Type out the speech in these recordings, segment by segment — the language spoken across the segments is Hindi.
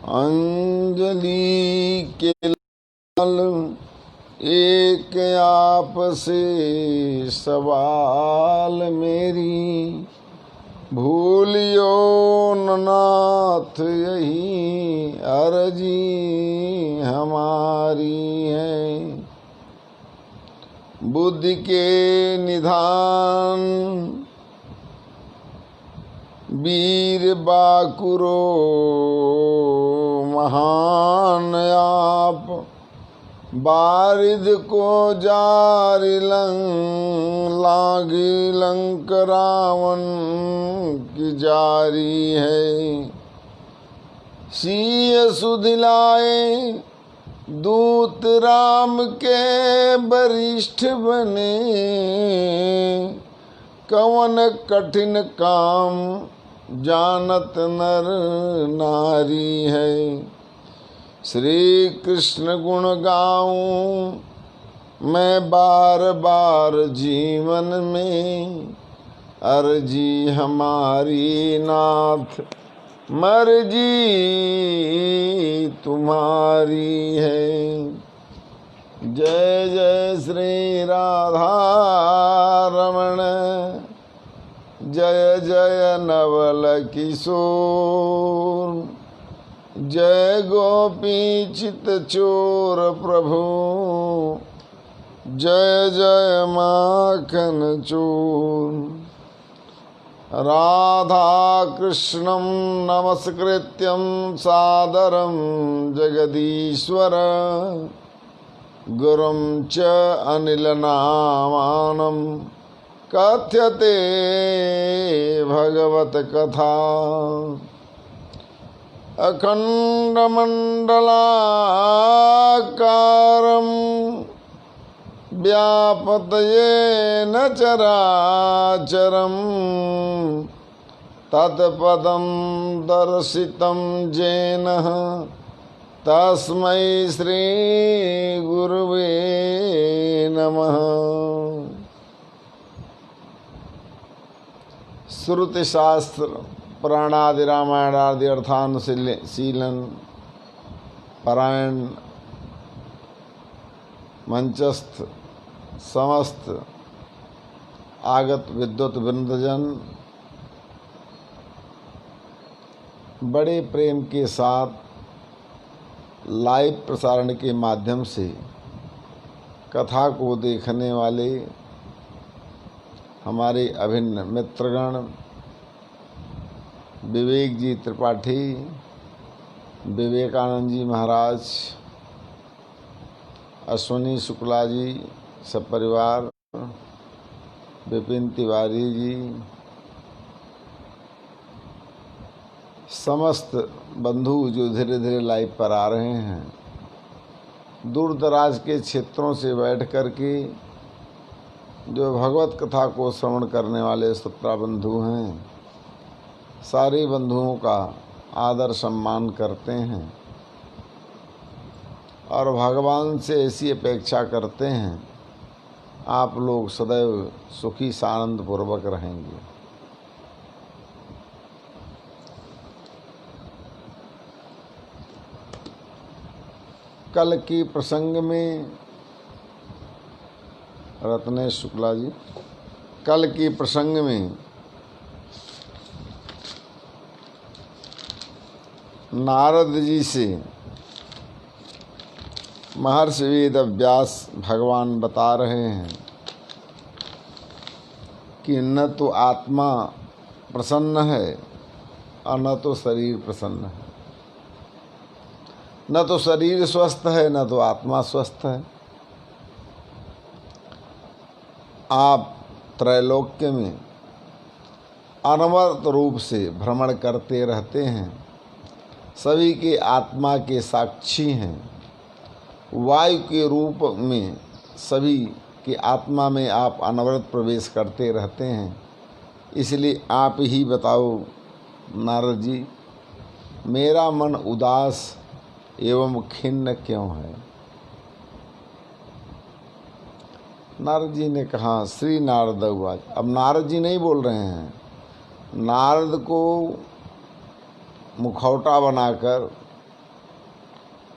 अंजलि के लाल एक आपसे सवाल मेरी, भूलियो न नाथ यही अर्जी हमारी है। बुद्धि के निधान वीर बाकुरो महान आप, बारिद को जारी लागी लंक रावण की जारी है। सिय सुधिलाए दूत राम के वरिष्ठ बने, कवन कठिन काम जानत नर नारी है। श्री कृष्ण गुण गाऊं मैं बार बार जीवन में, अर्जी हमारी नाथ मर्जी तुम्हारी है। जय जय श्री राधा रमण, जय जय नवल किशोर, जय गोपी चित चोर प्रभु, जय जय माखन चोर। राधा कृष्णं नमस्कृत्यं सादरं जगदीश्वर, गुरुं च अनिलनामानं कथ्यते भगवत कथा। अखण्डमण्डलाकारं व्यापतयेन चराचरं, तत्पदं दर्शितं येन तस्मै श्री गुरुवे नमः। श्रुति शास्त्र पुराणादि रामायणादि अर्थानुशीलन पारायण मंचस्थ समस्त आगत विद्वत वृंदजन बड़े प्रेम के साथ लाइव प्रसारण के माध्यम से कथा को देखने वाले हमारे अभिन्न मित्रगण, विवेक जी त्रिपाठी, विवेकानंद जी महाराज, अश्विनी शुक्ला जी सब परिवार, विपिन तिवारी जी, समस्त बंधु जो धीरे धीरे लाइव पर आ रहे हैं, दूर दराज के क्षेत्रों से बैठ कर के जो भगवत कथा को श्रवण करने वाले श्रोता बंधु हैं, सारे बंधुओं का आदर सम्मान करते हैं और भगवान से ऐसी अपेक्षा करते हैं आप लोग सदैव सुखी सानंद पूर्वक रहेंगे। कल की प्रसंग में रत्नेश शुक्ला जी, कल की प्रसंग में नारद जी से महर्षि वेद व्यास भगवान बता रहे हैं कि न तो आत्मा प्रसन्न है और न तो शरीर प्रसन्न है, न तो शरीर स्वस्थ है न तो आत्मा स्वस्थ है। आप त्रैलोक्य में अनवरत रूप से भ्रमण करते रहते हैं, सभी के आत्मा के साक्षी हैं, वायु के रूप में सभी की आत्मा में आप अनवरत प्रवेश करते रहते हैं। इसलिए आप ही बताओ नारद जी, मेरा मन उदास एवं खिन्न क्यों है। नारद जी ने कहा, श्री नारद उवाच। अब नारद जी नहीं बोल रहे हैं, नारद को मुखौटा बनाकर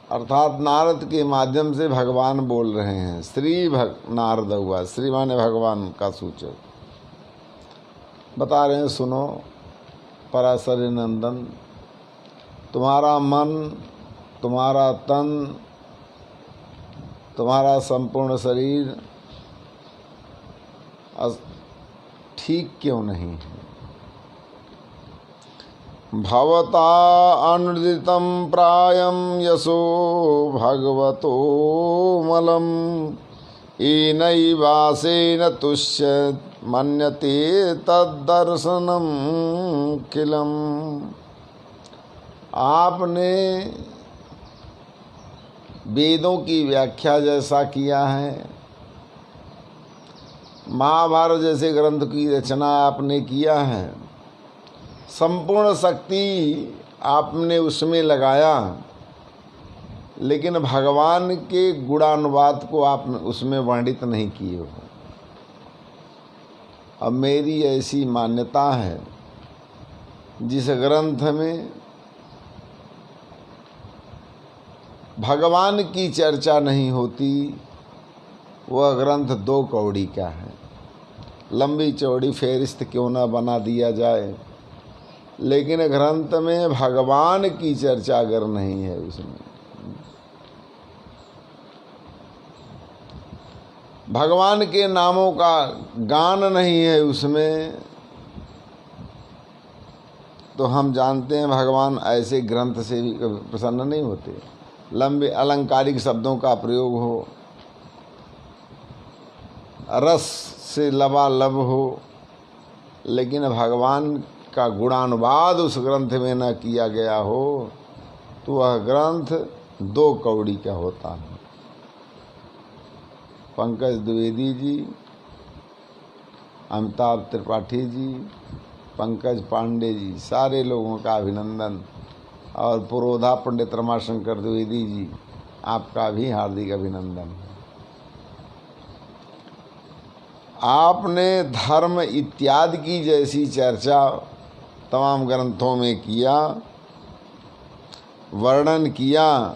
अर्थात नारद के माध्यम से भगवान बोल रहे हैं। श्री नारद हुआ, श्री माने भगवान का सूचक। बता रहे हैं, सुनो पराशर नंदन, तुम्हारा मन, तुम्हारा तन, तुम्हारा संपूर्ण शरीर ठीक क्यों नहीं है? भवता अनुदितं प्रायं यशो भगवतो मलम येनैवासेन तुष्यत् मन्यते तद्दर्शनम किलम। आपने वेदों की व्याख्या जैसा किया है, महाभारत जैसे ग्रंथ की रचना आपने किया है, संपूर्ण शक्ति आपने उसमें लगाया, लेकिन भगवान के गुणानुवाद को आप उसमें वर्णित नहीं किए हो। अब मेरी ऐसी मान्यता है, जिस ग्रंथ में भगवान की चर्चा नहीं होती, वह ग्रंथ 2 कौड़ी का है। लंबी चौड़ी फेरिस्त क्यों ना बना दिया जाए, लेकिन ग्रंथ में भगवान की चर्चा अगर नहीं है, उसमें भगवान के नामों का गान नहीं है उसमें, तो हम जानते हैं भगवान ऐसे ग्रंथ से भी कभी प्रसन्न नहीं होते। लंबे अलंकारिक शब्दों का प्रयोग हो, रस से लबालब हो, लेकिन भगवान का गुणानुवाद उस ग्रंथ में न किया गया हो, तो वह ग्रंथ 2 कौड़ी का होता है। पंकज द्विवेदी जी, अमिताभ त्रिपाठी जी, पंकज पांडे जी, सारे लोगों का अभिनंदन। और पुरोधा पंडित रमाशंकर द्विवेदी जी, आपका भी हार्दिक अभिनंदन। आपने धर्म इत्यादि की जैसी चर्चा तमाम ग्रंथों में किया, वर्णन किया,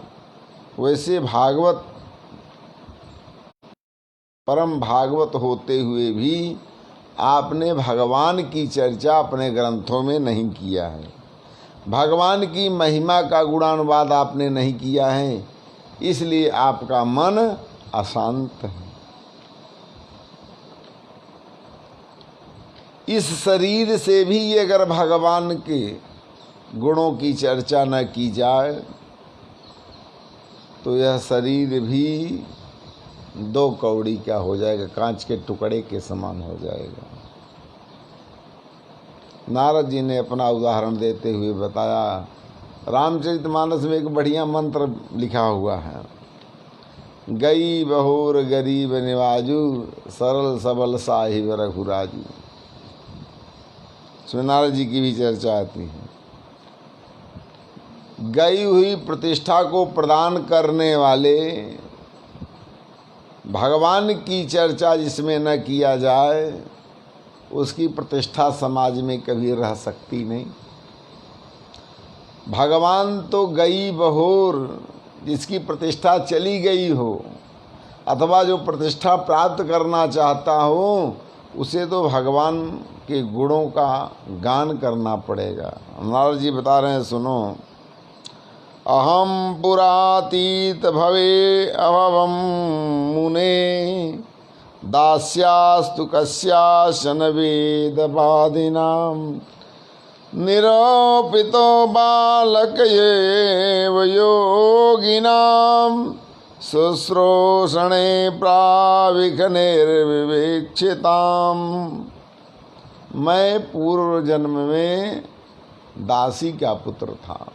वैसे भागवत, परम भागवत होते हुए भी आपने भगवान की चर्चा अपने ग्रंथों में नहीं किया है। भगवान की महिमा का गुणानुवाद आपने नहीं किया है, इसलिए आपका मन अशांत है। इस शरीर से भी अगर भगवान के गुणों की चर्चा न की जाए, तो यह शरीर भी 2 कौड़ी का हो जाएगा, कांच के टुकड़े के समान हो जाएगा। नारद जी ने अपना उदाहरण देते हुए बताया, रामचरितमानस में एक बढ़िया मंत्र लिखा हुआ है, गई बहोर गरीब निवाजू, सरल सबल साहिब रघुराजू। इसमें नारद जी की भी चर्चा आती है। गई हुई प्रतिष्ठा को प्रदान करने वाले भगवान की चर्चा जिसमें न किया जाए, उसकी प्रतिष्ठा समाज में कभी रह सकती नहीं। भगवान तो गई बहोर, जिसकी प्रतिष्ठा चली गई हो, अथवा जो प्रतिष्ठा प्राप्त करना चाहता हो, उसे तो भगवान के गुणों का गान करना पड़ेगा। नारद जी बता रहे हैं, सुनो, अहम पुरातीत भवे अभवम मुने, दास्यास्तु कस्याशन वेदवादिनां, निरूपितो बालक एव योगिनां, शुश्रूषणे प्राविक निर्विवेक्षितां। मैं पूर्व जन्म में दासी का पुत्र था।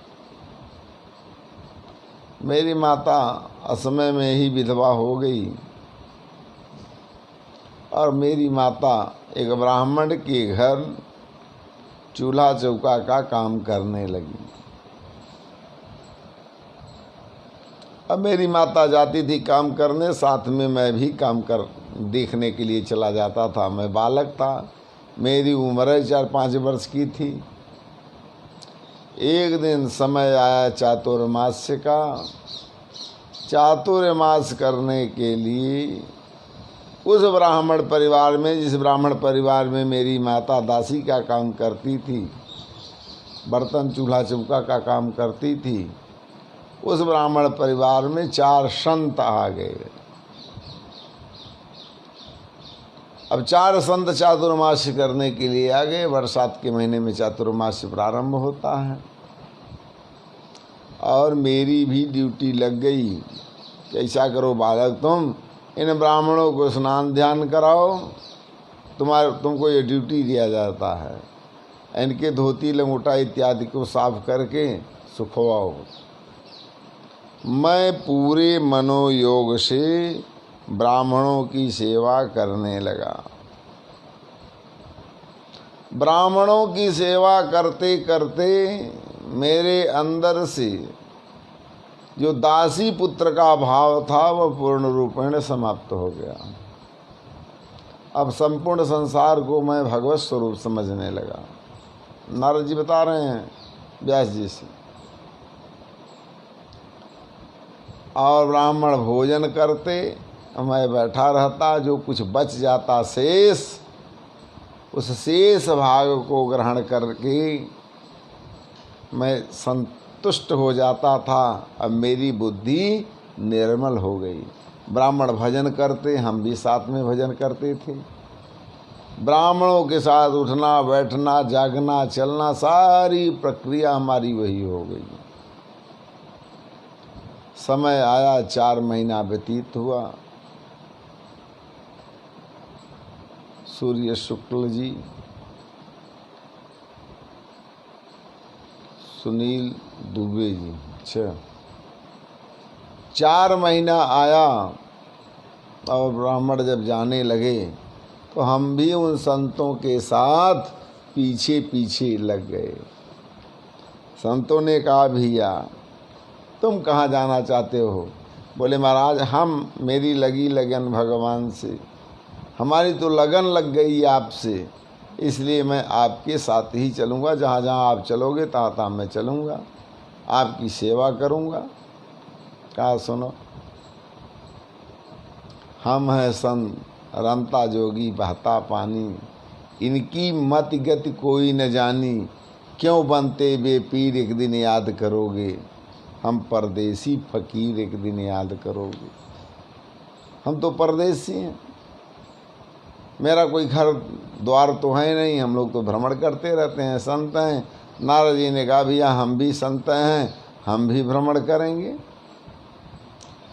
मेरी माता असमय में ही विधवा हो गई और मेरी माता एक ब्राह्मण के घर चूल्हा चौका का काम करने लगी। अब मेरी माता जाती थी काम करने, साथ में मैं भी काम कर देखने के लिए चला जाता था। मैं बालक था, मेरी उम्र 4-5 वर्ष की थी। एक दिन समय आया चातुर्मास्य का, चातुर्मास करने के लिए उस ब्राह्मण परिवार में, जिस ब्राह्मण परिवार में मेरी माता दासी का काम करती थी, बर्तन चूल्हा चौका का काम करती थी, उस ब्राह्मण परिवार में 4 संत आ गए। अब 4 संत चातुर्मास करने के लिए आ गए। बरसात के महीने में चातुर्मास प्रारंभ होता है और मेरी भी ड्यूटी लग गई कि ऐसा करो बालक, तुम इन ब्राह्मणों को स्नान ध्यान कराओ, तुमको ये ड्यूटी दिया जाता है, इनके धोती लंगोटा इत्यादि को साफ करके सुखवाओ। मैं पूरे मनोयोग से ब्राह्मणों की सेवा करने लगा। ब्राह्मणों की सेवा करते करते मेरे अंदर से जो दासी पुत्र का भाव था वह पूर्ण रूपेण समाप्त हो गया। अब संपूर्ण संसार को मैं भगवत स्वरूप समझने लगा। नारद जी बता रहे हैं व्यास जी से। और ब्राह्मण भोजन करते, मैं बैठा रहता, जो कुछ बच जाता शेष, उस शेष भाग को ग्रहण करके मैं संतुष्ट हो जाता था। अब मेरी बुद्धि निर्मल हो गई। ब्राह्मण भजन करते, हम भी साथ में भजन करते थे। ब्राह्मणों के साथ उठना बैठना जागना चलना सारी प्रक्रिया हमारी वही हो गई। समय आया, 4 महीना व्यतीत हुआ। सूर्य शुक्ल जी, सुनील दुबे जी, अच्छा 4 महीना आया और ब्राह्मण जब जाने लगे तो हम भी उन संतों के साथ पीछे पीछे लग गए। संतों ने कहा भैया तुम कहाँ जाना चाहते हो? बोले महाराज हम, मेरी लगी लगन भगवान से, हमारी तो लगन लग गई आपसे, इसलिए मैं आपके साथ ही चलूँगा। जहाँ जहाँ आप चलोगे तहाँ तहाँ मैं चलूँगा, आपकी सेवा करूँगा। कहा सुनो, हम हैं संत रमता जोगी बहता पानी, इनकी मत गति कोई न जानी, क्यों बनते बे पीर एक दिन याद करोगे, हम परदेसी फकीर एक दिन याद करोगे। हम तो परदेसी हैं, मेरा कोई घर द्वार तो है नहीं, हम लोग तो भ्रमण करते रहते हैं, संत हैं। नारद जी ने कहा भैया हम भी संत हैं, हम भी भ्रमण करेंगे,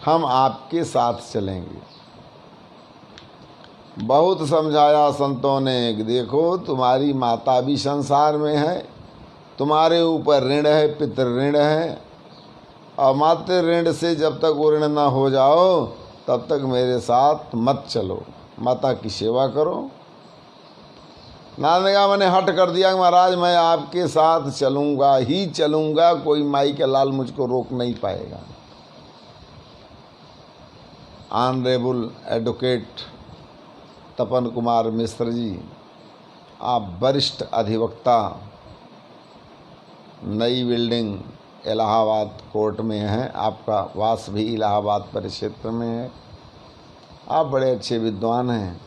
हम आपके साथ चलेंगे। बहुत समझाया संतों ने कि देखो तुम्हारी माता भी संसार में है, तुम्हारे ऊपर ऋण है, पितृ ऋण है, और मातृ ऋण से जब तक वो ऋण ना हो जाओ तब तक मेरे साथ मत चलो, माता की सेवा करो। नारद ने कहा मैंने हट कर दिया महाराज मैं आपके साथ चलूँगा ही चलूँगा, कोई माई के लाल मुझको रोक नहीं पाएगा। ऑनरेबल एडवोकेट तपन कुमार मिश्र जी, आप वरिष्ठ अधिवक्ता, नई बिल्डिंग इलाहाबाद कोर्ट में हैं, आपका वास भी इलाहाबाद परिक्षेत्र में है, आप बड़े अच्छे विद्वान हैं।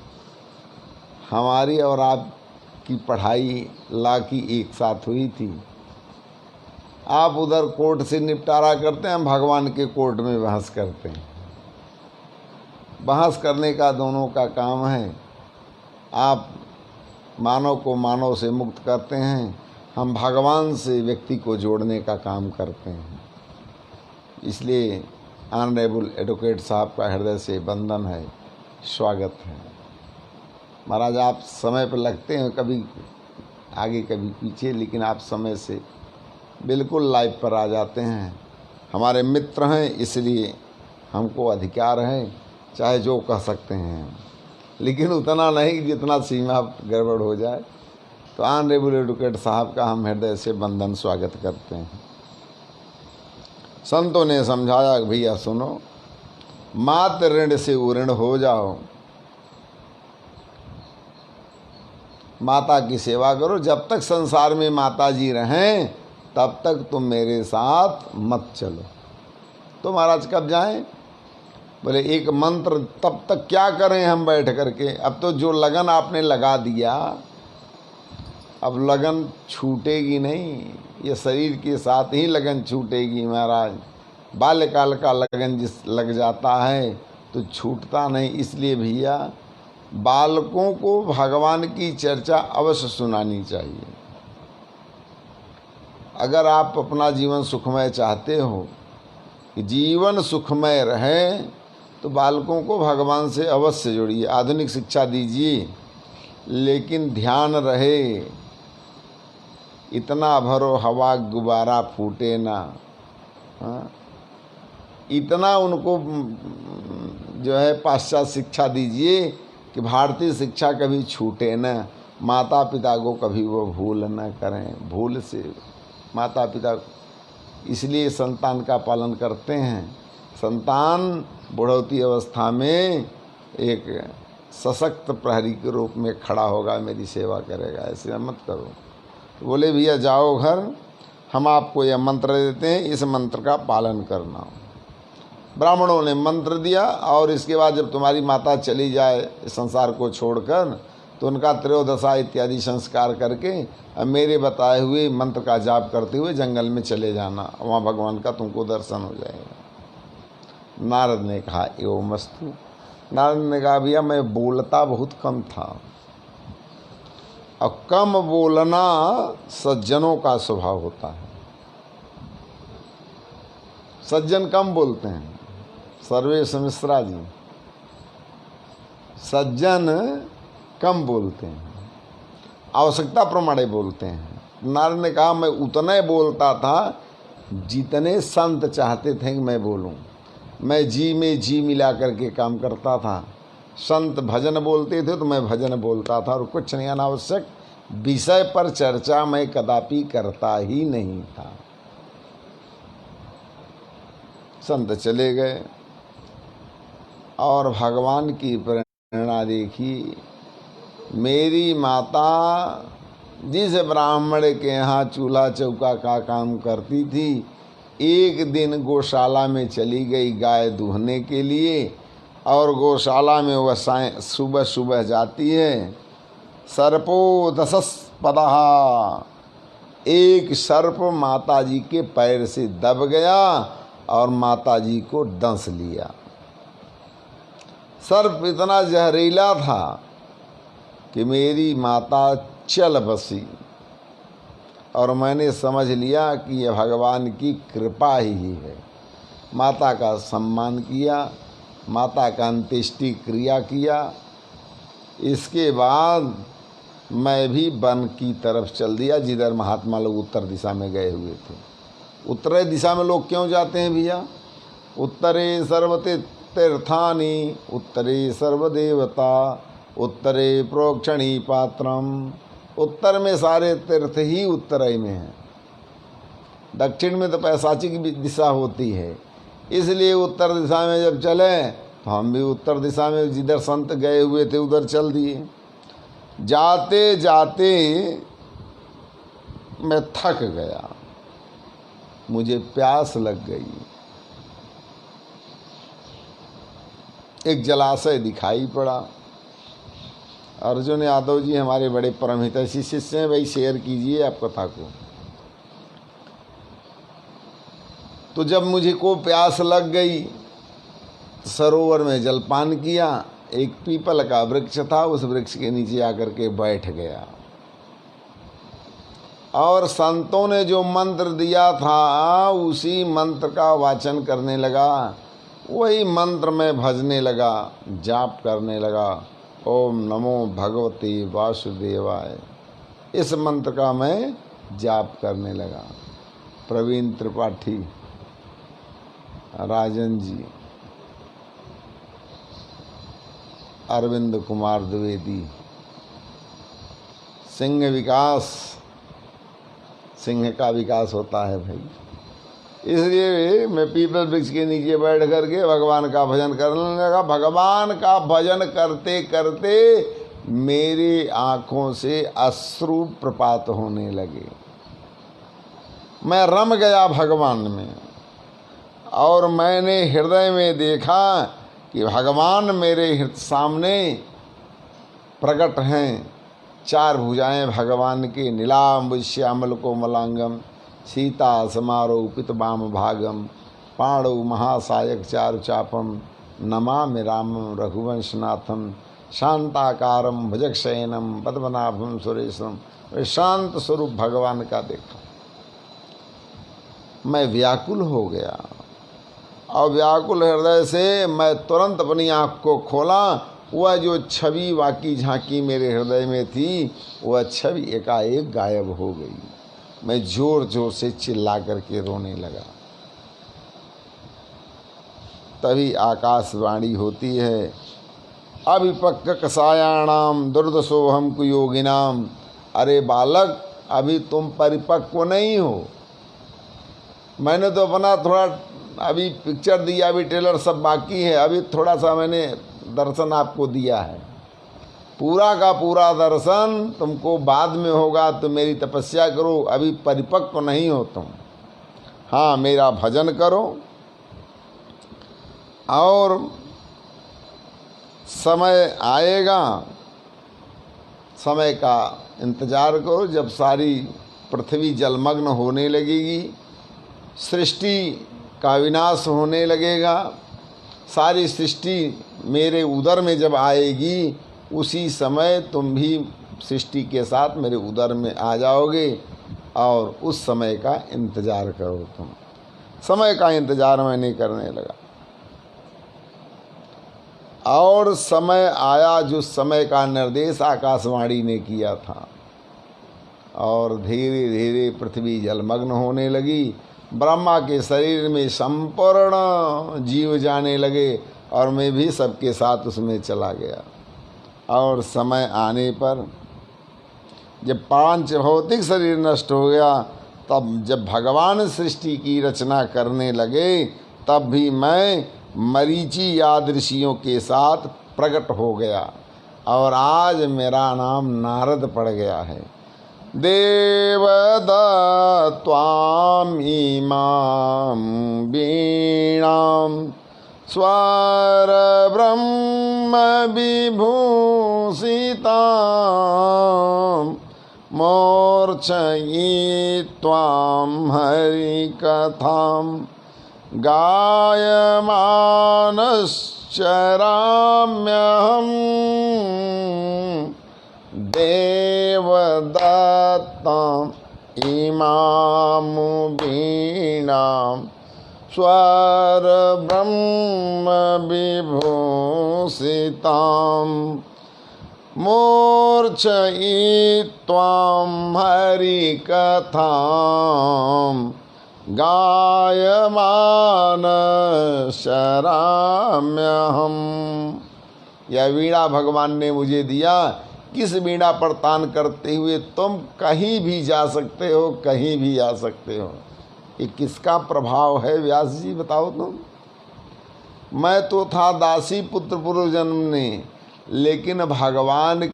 हमारी और आपकी पढ़ाई लॉ की एक साथ हुई थी। आप उधर कोर्ट से निपटारा करते हैं, हम भगवान के कोर्ट में बहस करते हैं। बहस करने का दोनों का काम है। आप मानव को मानव से मुक्त करते हैं, हम भगवान से व्यक्ति को जोड़ने का काम करते हैं। इसलिए ऑनरेबल एडवोकेट साहब का हृदय से वंदन है, स्वागत है। महाराज आप समय पर लगते हैं, कभी आगे कभी पीछे, लेकिन आप समय से बिल्कुल लाइव पर आ जाते हैं। हमारे मित्र हैं इसलिए हमको अधिकार है, चाहे जो कह सकते हैं, लेकिन उतना नहीं जितना सीमा गड़बड़ हो जाए। तो ऑनरेबल एडवोकेट साहब का हम हृदय से वंदन स्वागत करते हैं। संतों ने समझाया कि भैया सुनो, मातृ ऋण से उऋण हो जाओ, माता की सेवा करो। जब तक संसार में माता जी रहें तब तक तुम मेरे साथ मत चलो। तो महाराज कब जाएं? बोले एक मंत्र तब तक क्या करें हम बैठ करके, अब तो जो लगन आपने लगा दिया अब लगन छूटेगी नहीं, ये शरीर के साथ ही लगन छूटेगी महाराज। बाल्यकाल का लगन जिस लग जाता है तो छूटता नहीं। इसलिए भैया बालकों को भगवान की चर्चा अवश्य सुनानी चाहिए। अगर आप अपना जीवन सुखमय चाहते हो कि जीवन सुखमय रहे तो बालकों को भगवान से अवश्य जोड़िए, आधुनिक शिक्षा दीजिए, लेकिन ध्यान रहे इतना भरो हवा गुब्बारा फूटे ना। हाँ? इतना उनको जो है पाश्चात्य शिक्षा दीजिए कि भारतीय शिक्षा कभी छूटे न, माता पिता को कभी वो भूल न करें। भूल से माता पिता इसलिए संतान का पालन करते हैं। संतान बुढ़ौती अवस्था में एक सशक्त प्रहरी के रूप में खड़ा होगा, मेरी सेवा करेगा, ऐसे मत करो। तो बोले भैया जाओ घर, हम आपको यह मंत्र देते हैं, इस मंत्र का पालन करना। ब्राह्मणों ने मंत्र दिया और इसके बाद जब तुम्हारी माता चली जाए संसार को छोड़कर तो उनका त्रयोदशा इत्यादि संस्कार करके अब मेरे बताए हुए मंत्र का जाप करते हुए जंगल में चले जाना, वहाँ भगवान का तुमको दर्शन हो जाएगा। नारद ने कहा एवं मस्तु। नारद ने कहा भैया मैं बोलता बहुत कम था, और कम बोलना सज्जनों का स्वभाव होता है। सज्जन कम बोलते हैं, सर्वेश मिश्रा जी, सज्जन कम बोलते हैं, आवश्यकता प्रमाणे बोलते हैं। नारद ने कहा मैं उतने बोलता था जितने संत चाहते थे कि मैं बोलूं। मैं जी में जी मिला करके काम करता था। संत भजन बोलते थे तो मैं भजन बोलता था, और कुछ नहीं, अनावश्यक विषय पर चर्चा मैं कदापि करता ही नहीं था। संत चले गए और भगवान की प्रेरणा देखी। मेरी माता जिस ब्राह्मण के यहाँ चूल्हा चौका का काम करती थी, एक दिन गौशाला में चली गई गाय दूहने के लिए, और गौशाला में वह सुबह सुबह जाती है। सर्पो दशस्पदः, एक सर्प माताजी के पैर से दब गया और माताजी को दंस लिया। सर्प इतना जहरीला था कि मेरी माता चल बसी, और मैंने समझ लिया कि यह भगवान की कृपा ही है। माता का सम्मान किया, माता का अंत्येष्टि क्रिया किया। इसके बाद मैं भी वन की तरफ चल दिया, जिधर महात्मा लोग उत्तर दिशा में गए हुए थे। उत्तरी दिशा में लोग क्यों जाते हैं भैया? उत्तरे सर्वते तीर्थानि, उत्तरे सर्वदेवता, उत्तरे प्रोक्षणी पात्रम। उत्तर में सारे तीर्थ ही उत्तराई में हैं। दक्षिण में तो पैशाची की दिशा होती है, इसलिए उत्तर दिशा में जब चले तो हम भी उत्तर दिशा में जिधर संत गए हुए थे उधर चल दिए। जाते जाते मैं थक गया, मुझे प्यास लग गई। एक जलाशय दिखाई पड़ा। अर्जुन यादव जी हमारे बड़े परमहितैषी शिष्य हैं, भाई शेयर कीजिए आप कथा को। तो जब मुझे को प्यास लग गई, सरोवर में जलपान किया। एक पीपल का वृक्ष था, उस वृक्ष के नीचे आकर के बैठ गया, और संतों ने जो मंत्र दिया था उसी मंत्र का वाचन करने लगा। वही मंत्र में भजने लगा, जाप करने लगा, ओम नमो भगवते वासुदेवाय। इस मंत्र का मैं जाप करने लगा। प्रवीण त्रिपाठी, राजन जी, अरविंद कुमार द्विवेदी, सिंह विकास, सिंह का विकास होता है भाई। इसलिए मैं पीपल वृक्ष के नीचे बैठ करके भगवान का भजन करने लगा। भगवान का भजन करते करते मेरी आँखों से अश्रु प्रपात होने लगे। मैं रम गया भगवान में, और मैंने हृदय में देखा कि भगवान मेरे सामने प्रकट हैं। चार भुजाएं भगवान के, नीलाम्बुज श्यामल कोमलांगम, सीता समारोपित वाम भागम, पाणौ महासायक चारु चापम, नमामि रामं रघुवंशनाथम, शांताकारम भुजगशयनम पद्मनाभम सुरेशम। शांत स्वरूप भगवान का देखा, मैं व्याकुल हो गया और व्याकुल हृदय से मैं तुरंत अपनी आँख को खोला। वह जो छवि वाकी झांकी मेरे हृदय में थी, वह छवि एकाएक गायब हो गई। मैं जोर जोर से चिल्ला करके रोने लगा। तभी आकाशवाणी होती है, अभिपक्व कसायाणाम दुर्दशोहम कुयोगिनाम। अरे बालक, अभी तुम परिपक्व नहीं हो। मैंने तो अपना थोड़ा अभी पिक्चर दिया, अभी ट्रेलर सब बाकी है, अभी थोड़ा सा मैंने दर्शन आपको दिया है। पूरा का पूरा दर्शन तुमको बाद में होगा, तो मेरी तपस्या करो, अभी परिपक्व नहीं हो तुम। हाँ, मेरा भजन करो और समय आएगा, समय का इंतज़ार करो। जब सारी पृथ्वी जलमग्न होने लगेगी, सृष्टि का विनाश होने लगेगा, सारी सृष्टि मेरे उदर में जब आएगी, उसी समय तुम भी सृष्टि के साथ मेरे उदर में आ जाओगे। और उस समय का इंतज़ार करो तुम। समय का इंतज़ार मैं नहीं करने लगा। और समय आया जो समय का निर्देश आकाशवाणी ने किया था, और धीरे धीरे पृथ्वी जलमग्न होने लगी। ब्रह्मा के शरीर में संपूर्ण जीव जाने लगे और मैं भी सबके साथ उसमें चला गया। और समय आने पर जब पांच भौतिक शरीर नष्ट हो गया, तब जब भगवान सृष्टि की रचना करने लगे, तब भी मैं मरीचि आदि ऋषियों के साथ प्रकट हो गया। और आज मेरा नाम नारद पड़ गया है। देवदत्त्वां इमां वीणां स्वर ब्रह्म विभूषितां, मूर्छयित्वां हरिकथां गायमानश्चराम्यहम्। देवदत्तां इमां वीणां स्वर ब्रह्म विभूषितां, मूर्छयित्वां हरिकथां गायमानशराम्यहम्। यह वीणा भगवान ने मुझे दिया। किस वीणा पर तान करते हुए तुम कहीं भी जा सकते हो, कहीं भी आ सकते हो। ये किसका प्रभाव है व्यास जी, बताओ तुम। मैं तो था दासी पुत्र पूर्व जन्म ने, लेकिन भगवान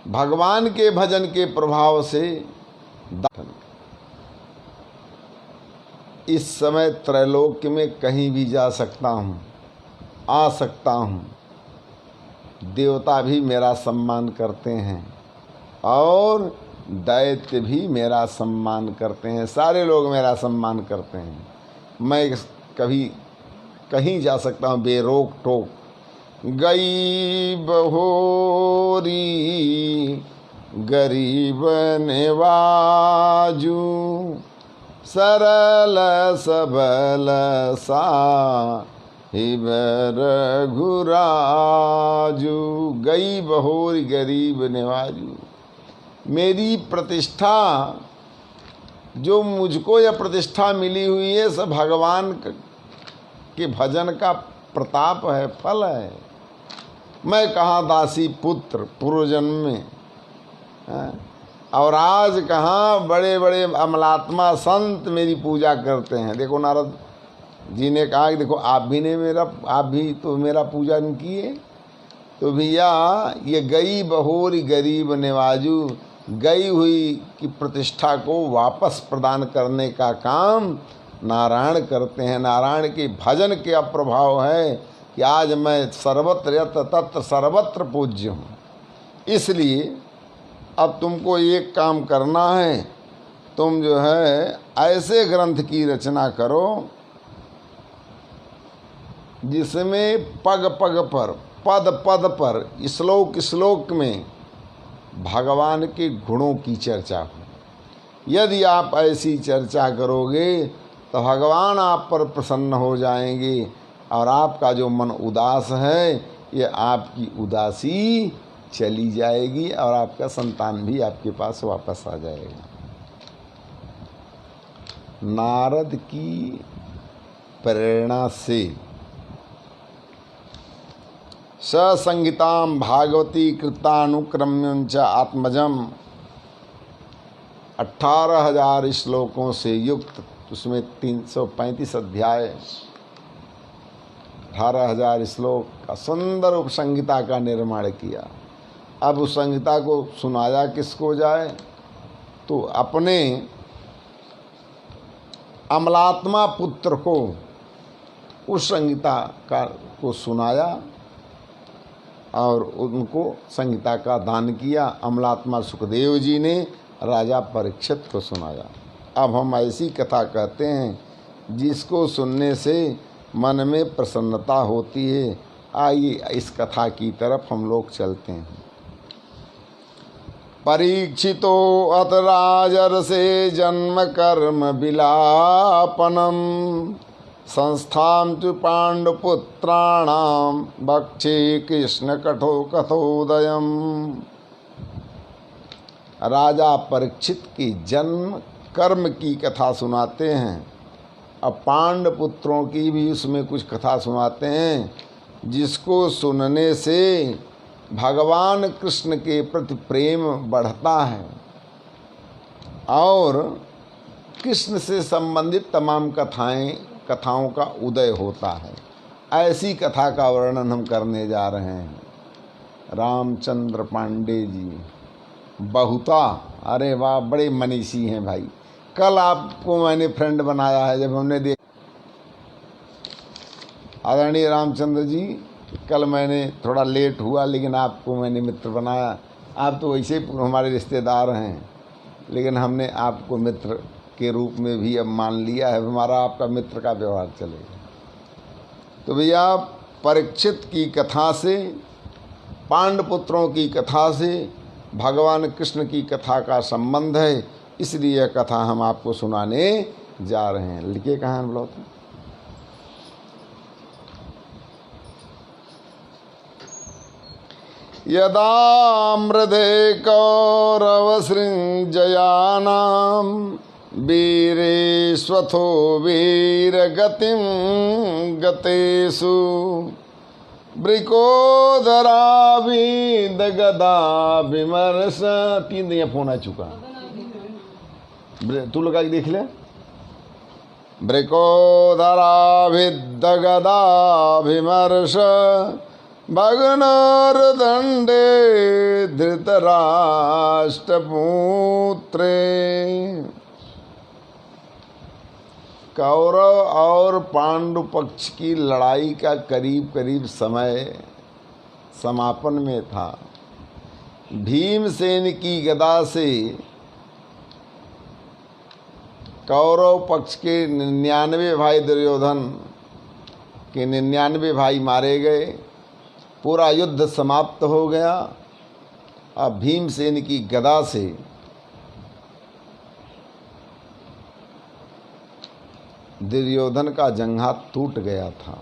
भगवान के भजन के प्रभाव से इस समय त्रैलोक्य में कहीं भी जा सकता हूँ, आ सकता हूँ। देवता भी मेरा सम्मान करते हैं और दैत्य भी मेरा सम्मान करते हैं, सारे लोग मेरा सम्मान करते हैं। मैं कभी कहीं जा सकता हूँ बेरोक टोक। गई बहोरी गरीब नेवाजू, सरल सबल साहिब रघुराजू। गई बहोरी गरीब नेवाजू। मेरी प्रतिष्ठा, जो मुझको यह प्रतिष्ठा मिली हुई है, सब भगवान के भजन का प्रताप है, फल है। मैं कहाँ दासी पुत्र पूर्व जन्म में, और आज कहाँ बड़े बड़े अमलात्मा संत मेरी पूजा करते हैं। देखो नारद जी ने कहा कि देखो आप भी तो मेरा पूजा नहीं किए। तो भैया ये गई बहोरी गरीब नेवाजू, गई हुई की प्रतिष्ठा को वापस प्रदान करने का काम नारायण करते हैं। नारायण के भजन के अप्रभाव है कि आज मैं सर्वत्र यत्र तत्र सर्वत्र पूज्य हूँ। इसलिए अब तुमको एक काम करना है, तुम जो है ऐसे ग्रंथ की रचना करो जिसमें पग पग पर, पद पद पर, श्लोक श्लोक में भगवान के गुणों की चर्चा हो। यदि आप ऐसी चर्चा करोगे तो भगवान आप पर प्रसन्न हो जाएंगे और आपका जो मन उदास है ये आपकी उदासी चली जाएगी और आपका संतान भी आपके पास वापस आ जाएगा। नारद की प्रेरणा से ससंगिताम भागवती कृतानुक्रम्यंच आत्मजम 18,000 श्लोकों से युक्त, उसमें 335 अध्याय, 18,000 श्लोक का सुंदर उपसंहिता का निर्माण किया। अब उस संहिता को सुनाया किसको जाए, तो अपने अमलात्मा पुत्र को उस संहिता को सुनाया और उनको संहिता का दान किया। अमलात्मा सुखदेव जी ने राजा परीक्षित को सुनाया। अब हम ऐसी कथा कहते हैं जिसको सुनने से मन में प्रसन्नता होती है। आइए इस कथा की तरफ हम लोग चलते हैं। परीक्षितो अत राजर्षे जन्म कर्म विलापनम संस्थां च पांडुपुत्राणाम भक्षे कृष्ण कथोदयम्। राजा परीक्षित की जन्म कर्म की कथा सुनाते हैं। अब पांडुपुत्रों की भी उसमें कुछ कथा सुनाते हैं जिसको सुनने से भगवान कृष्ण के प्रति प्रेम बढ़ता है और कृष्ण से संबंधित तमाम कथाओं का उदय होता है। ऐसी कथा का वर्णन हम करने जा रहे हैं। रामचंद्र पांडे जी बहुता, अरे वाह, बड़े मनीषी हैं भाई। कल आपको मैंने फ्रेंड बनाया है, जब हमने देख आदरणीय रामचंद्र जी, कल मैंने थोड़ा लेट हुआ लेकिन आपको मैंने मित्र बनाया। आप तो वैसे हमारे रिश्तेदार हैं लेकिन हमने आपको मित्र के रूप में भी अब मान लिया है। हमारा आपका मित्र का व्यवहार चलेगा। तो भैया परीक्षित की कथा से, पांडुपुत्रों की कथा से भगवान कृष्ण की कथा का संबंध है, इसलिए यह कथा हम आपको सुनाने जा रहे हैं। लिखे कहाँ हम लोग? यदा मृधे कौरवसृञ्जयानां वीरेष्वथो वीरगतिं गतेषु वृकोदराभिदगदा विमर्श। 3 दिन फोन आ चुका, तू लगा के देख ले। वृकोदराभिदगदा विमर्श भग्नोर्दण्डे धृतराष्ट्रपुत्रे। कौरव और पांडु पक्ष की लड़ाई का करीब करीब समय समापन में था। भीमसेन की गदा से कौरव पक्ष के 99 भाई दुर्योधन के 99 भाई मारे गए। पूरा युद्ध समाप्त हो गया। अब भीमसेन की गदा से दुर्योधन का जंघा टूट गया था।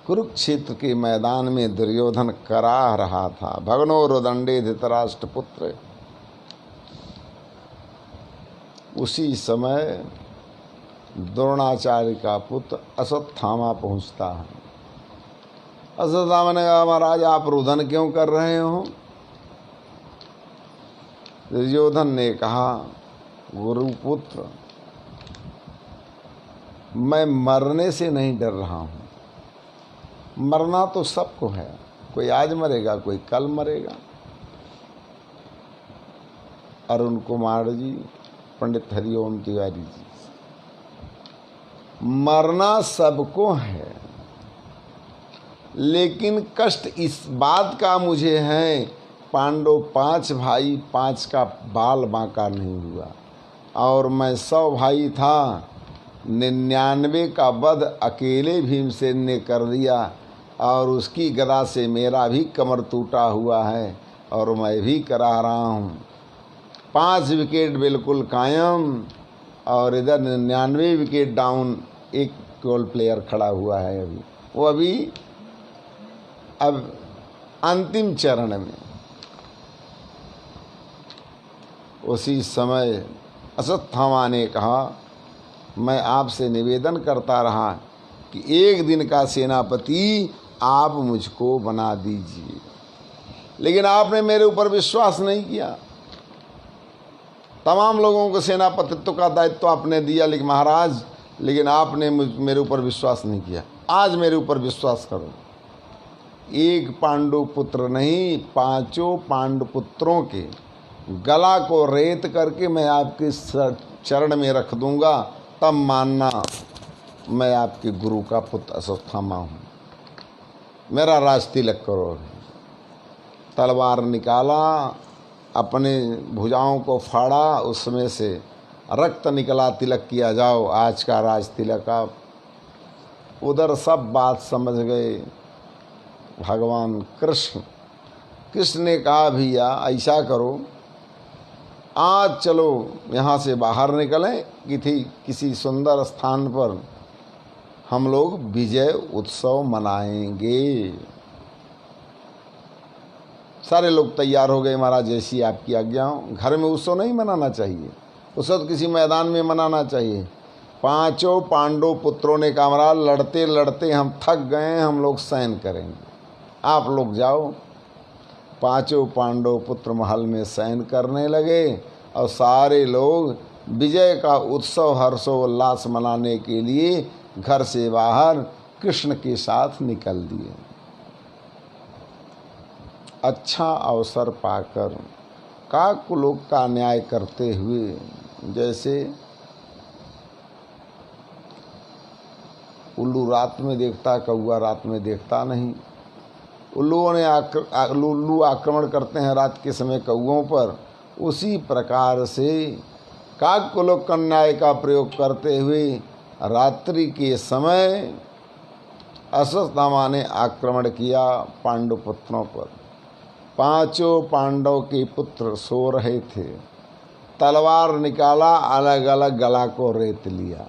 कुरुक्षेत्र के मैदान में दुर्योधन कराह रहा था। भग्नोर्दण्डे धृतराष्ट्रपुत्र। उसी समय द्रोणाचार्य का पुत्र अश्वत्थामा पहुंचता है। अश्वत्थामा ने कहा, महाराज आप रुदन क्यों कर रहे हो? दुर्योधन ने कहा, गुरुपुत्र मैं मरने से नहीं डर रहा हूँ। मरना तो सबको है, कोई आज मरेगा कोई कल मरेगा। अरुण कुमार जी, पंडित हरिओम तिवारी जी। मरना सबको है, लेकिन कष्ट इस बात का मुझे है, पांडव 5 भाई 5 का बाल बांका नहीं हुआ, और मैं 100 भाई था, 99 का वध अकेले भीमसेन ने कर दिया, और उसकी गदा से मेरा भी कमर टूटा हुआ है और मैं भी करा रहा हूँ। 5 विकेट बिल्कुल कायम, और इधर 99 विकेट डाउन, एक केवल प्लेयर खड़ा हुआ है अभी, वो अभी अब अंतिम चरण में। उसी समय अश्वत्थामा ने कहा, मैं आपसे निवेदन करता रहा कि एक दिन का सेनापति आप मुझको बना दीजिए, लेकिन आपने मेरे ऊपर विश्वास नहीं किया। तमाम लोगों को सेनापतित्व का दायित्व आपने दिया, लेकिन महाराज, लेकिन आपने मेरे ऊपर विश्वास नहीं किया। आज मेरे ऊपर विश्वास करो। एक पांडु पुत्र नहीं, 5 पांडु पुत्रों के गला को रेत करके मैं आपके चरण में रख दूंगा, तब मानना मैं आपके गुरु का पुत्र अश्वत्थामा हूँ। मेरा राज तिलक करो। तलवार निकाला, अपने भुजाओं को फाड़ा, उसमें से रक्त निकला, तिलक किया जाओ, आज का राज तिलक आप। उधर सब बात समझ गए भगवान कृष्ण। कृष्ण ने कहा, भैया ऐसा करो, आज चलो यहाँ से बाहर निकलें, किसी सुंदर स्थान पर हम लोग विजय उत्सव मनाएंगे। सारे लोग तैयार हो गए, महाराज जैसी आपकी आज्ञा हो। घर में उत्सव नहीं मनाना चाहिए, उत्सव तो किसी मैदान में मनाना चाहिए। 5 पांडव पुत्रों ने कहा, महाराज लड़ते लड़ते हम थक गए, हम लोग शयन करेंगे, आप लोग जाओ। 5 पांडव पुत्र महल में शयन करने लगे, और सारे लोग विजय का उत्सव हर्षोल्लास मनाने के लिए घर से बाहर कृष्ण के साथ निकल दिए। अच्छा अवसर पाकर काकुलोक का न्याय करते हुए, जैसे उल्लू रात में देखता, कौआ रात में देखता नहीं। उल्लू आक्रमण करते हैं रात के समय कौओं पर, उसी प्रकार से काकुलोक न्याय का प्रयोग करते हुए रात्रि के समय अश्वत्थामा ने आक्रमण किया पांडु पुत्रों पर। 5 पांडव के पुत्र सो रहे थे, तलवार निकाला, अलग अलग गला को रेत लिया,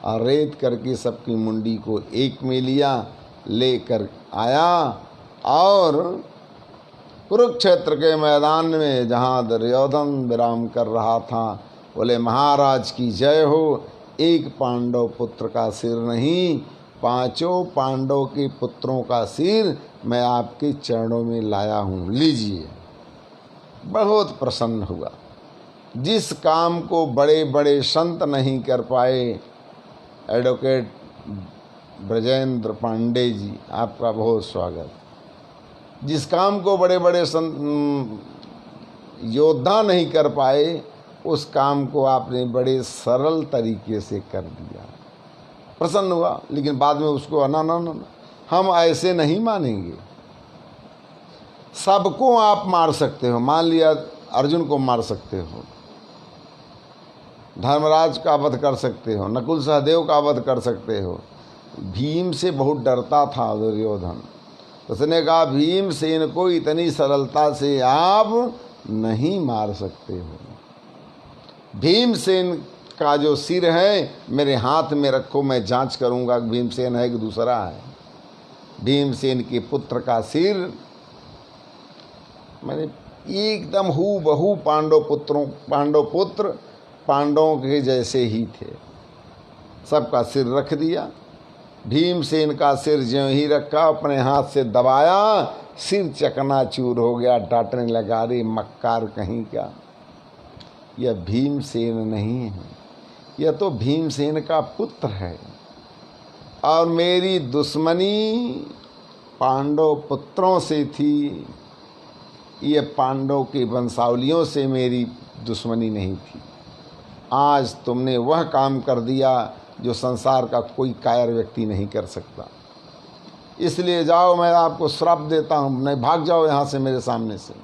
और रेत करके सबकी मुंडी को एक में लिया, लेकर आया, और कुरुक्षेत्र के मैदान में जहाँ दुर्योधन विराम कर रहा था, बोले, महाराज की जय हो, एक पांडव पुत्र का सिर नहीं, 5 पांडव के पुत्रों का सिर मैं आपके चरणों में लाया हूँ, लीजिए। बहुत प्रसन्न हुआ। जिस काम को बड़े बड़े संत नहीं कर पाए, एडवोकेट ब्रजेंद्र पांडे जी, आपका बहुत स्वागत। जिस काम को बड़े बड़े योद्धा नहीं कर पाए, उस काम को आपने बड़े सरल तरीके से कर दिया। प्रसन्न हुआ, लेकिन बाद में उसको ना हम ऐसे नहीं मानेंगे। सबको आप मार सकते हो, मान लिया अर्जुन को मार सकते हो, धर्मराज का वध कर सकते हो, नकुल सहदेव का वध कर सकते हो। भीम से बहुत डरता था दुर्योधन, उसने कहा, भीमसेन को इतनी सरलता से आप नहीं मार सकते हो। भीमसेन का जो सिर है मेरे हाथ में रखो, मैं जांच करूंगा कि भीमसेन है कि दूसरा है। भीमसेन के पुत्र का सिर मैंने एकदम हूबहू पांडव पुत्र पांडवों के जैसे ही थे, सबका सिर रख दिया। भीमसेन का सिर ज्यों ही रखा, अपने हाथ से दबाया, सिर चकनाचूर हो गया। डांटने लगा, रे मक्कार कहीं का, यह भीमसेन नहीं है, यह तो भीमसेन का पुत्र है, और मेरी दुश्मनी पांडव पुत्रों से थी, ये पांडव की वंशावलियों से मेरी दुश्मनी नहीं थी। आज तुमने वह काम कर दिया जो संसार का कोई कायर व्यक्ति नहीं कर सकता। इसलिए जाओ, मैं आपको श्राप देता हूँ, नहीं भाग जाओ यहाँ से मेरे सामने से।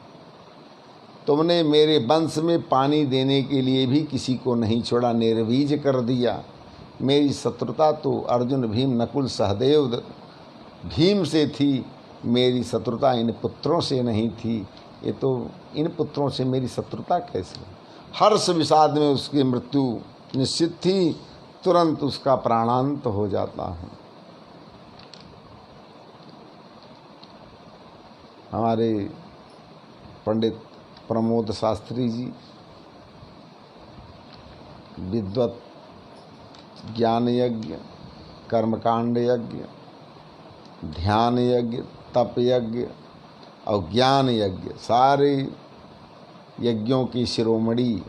तुमने मेरे वंश में पानी देने के लिए भी किसी को नहीं छोड़ा, निर्वीज कर दिया। मेरी शत्रुता तो अर्जुन, भीम, नकुल, सहदेव, भीम से थी, मेरी शत्रुता इन पुत्रों से नहीं थी। ये तो इन पुत्रों से मेरी शत्रुता कैसे? हर्ष विषाद में उसकी मृत्यु निश्चित थी, तुरंत उसका प्राणांत हो जाता है। हमारे पंडित प्रमोद शास्त्री जी विद्वत, ज्ञान यज्ञ, कर्मकांड यज्ञ, ध्यान यज्ञ, तप यज्ञ और ज्ञान यज्ञ, सारे यज्ञों की शिरोमणि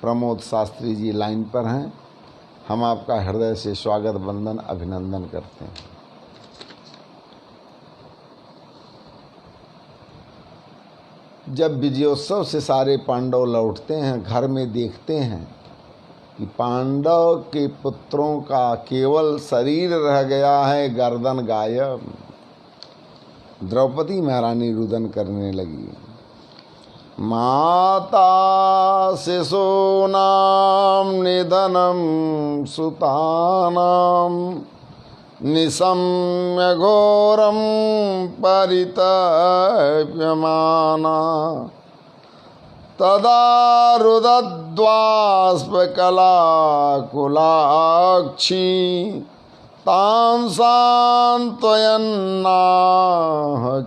प्रमोद शास्त्री जी लाइन पर हैं। हम आपका हृदय से स्वागत, वंदन, अभिनंदन करते हैं। जब विजयोत्सव से सारे पांडव लौटते हैं, घर में देखते हैं कि पांडव के पुत्रों का केवल शरीर रह गया है, गर्दन गायब। द्रौपदी महारानी रुदन करने लगी। माता शिशूनां निधनं सुतानां निशम्य घोरं परितप्यमाना तदा रुदद्वाष्पकलाकुलाक्षी तां सान्त्वयन्नाह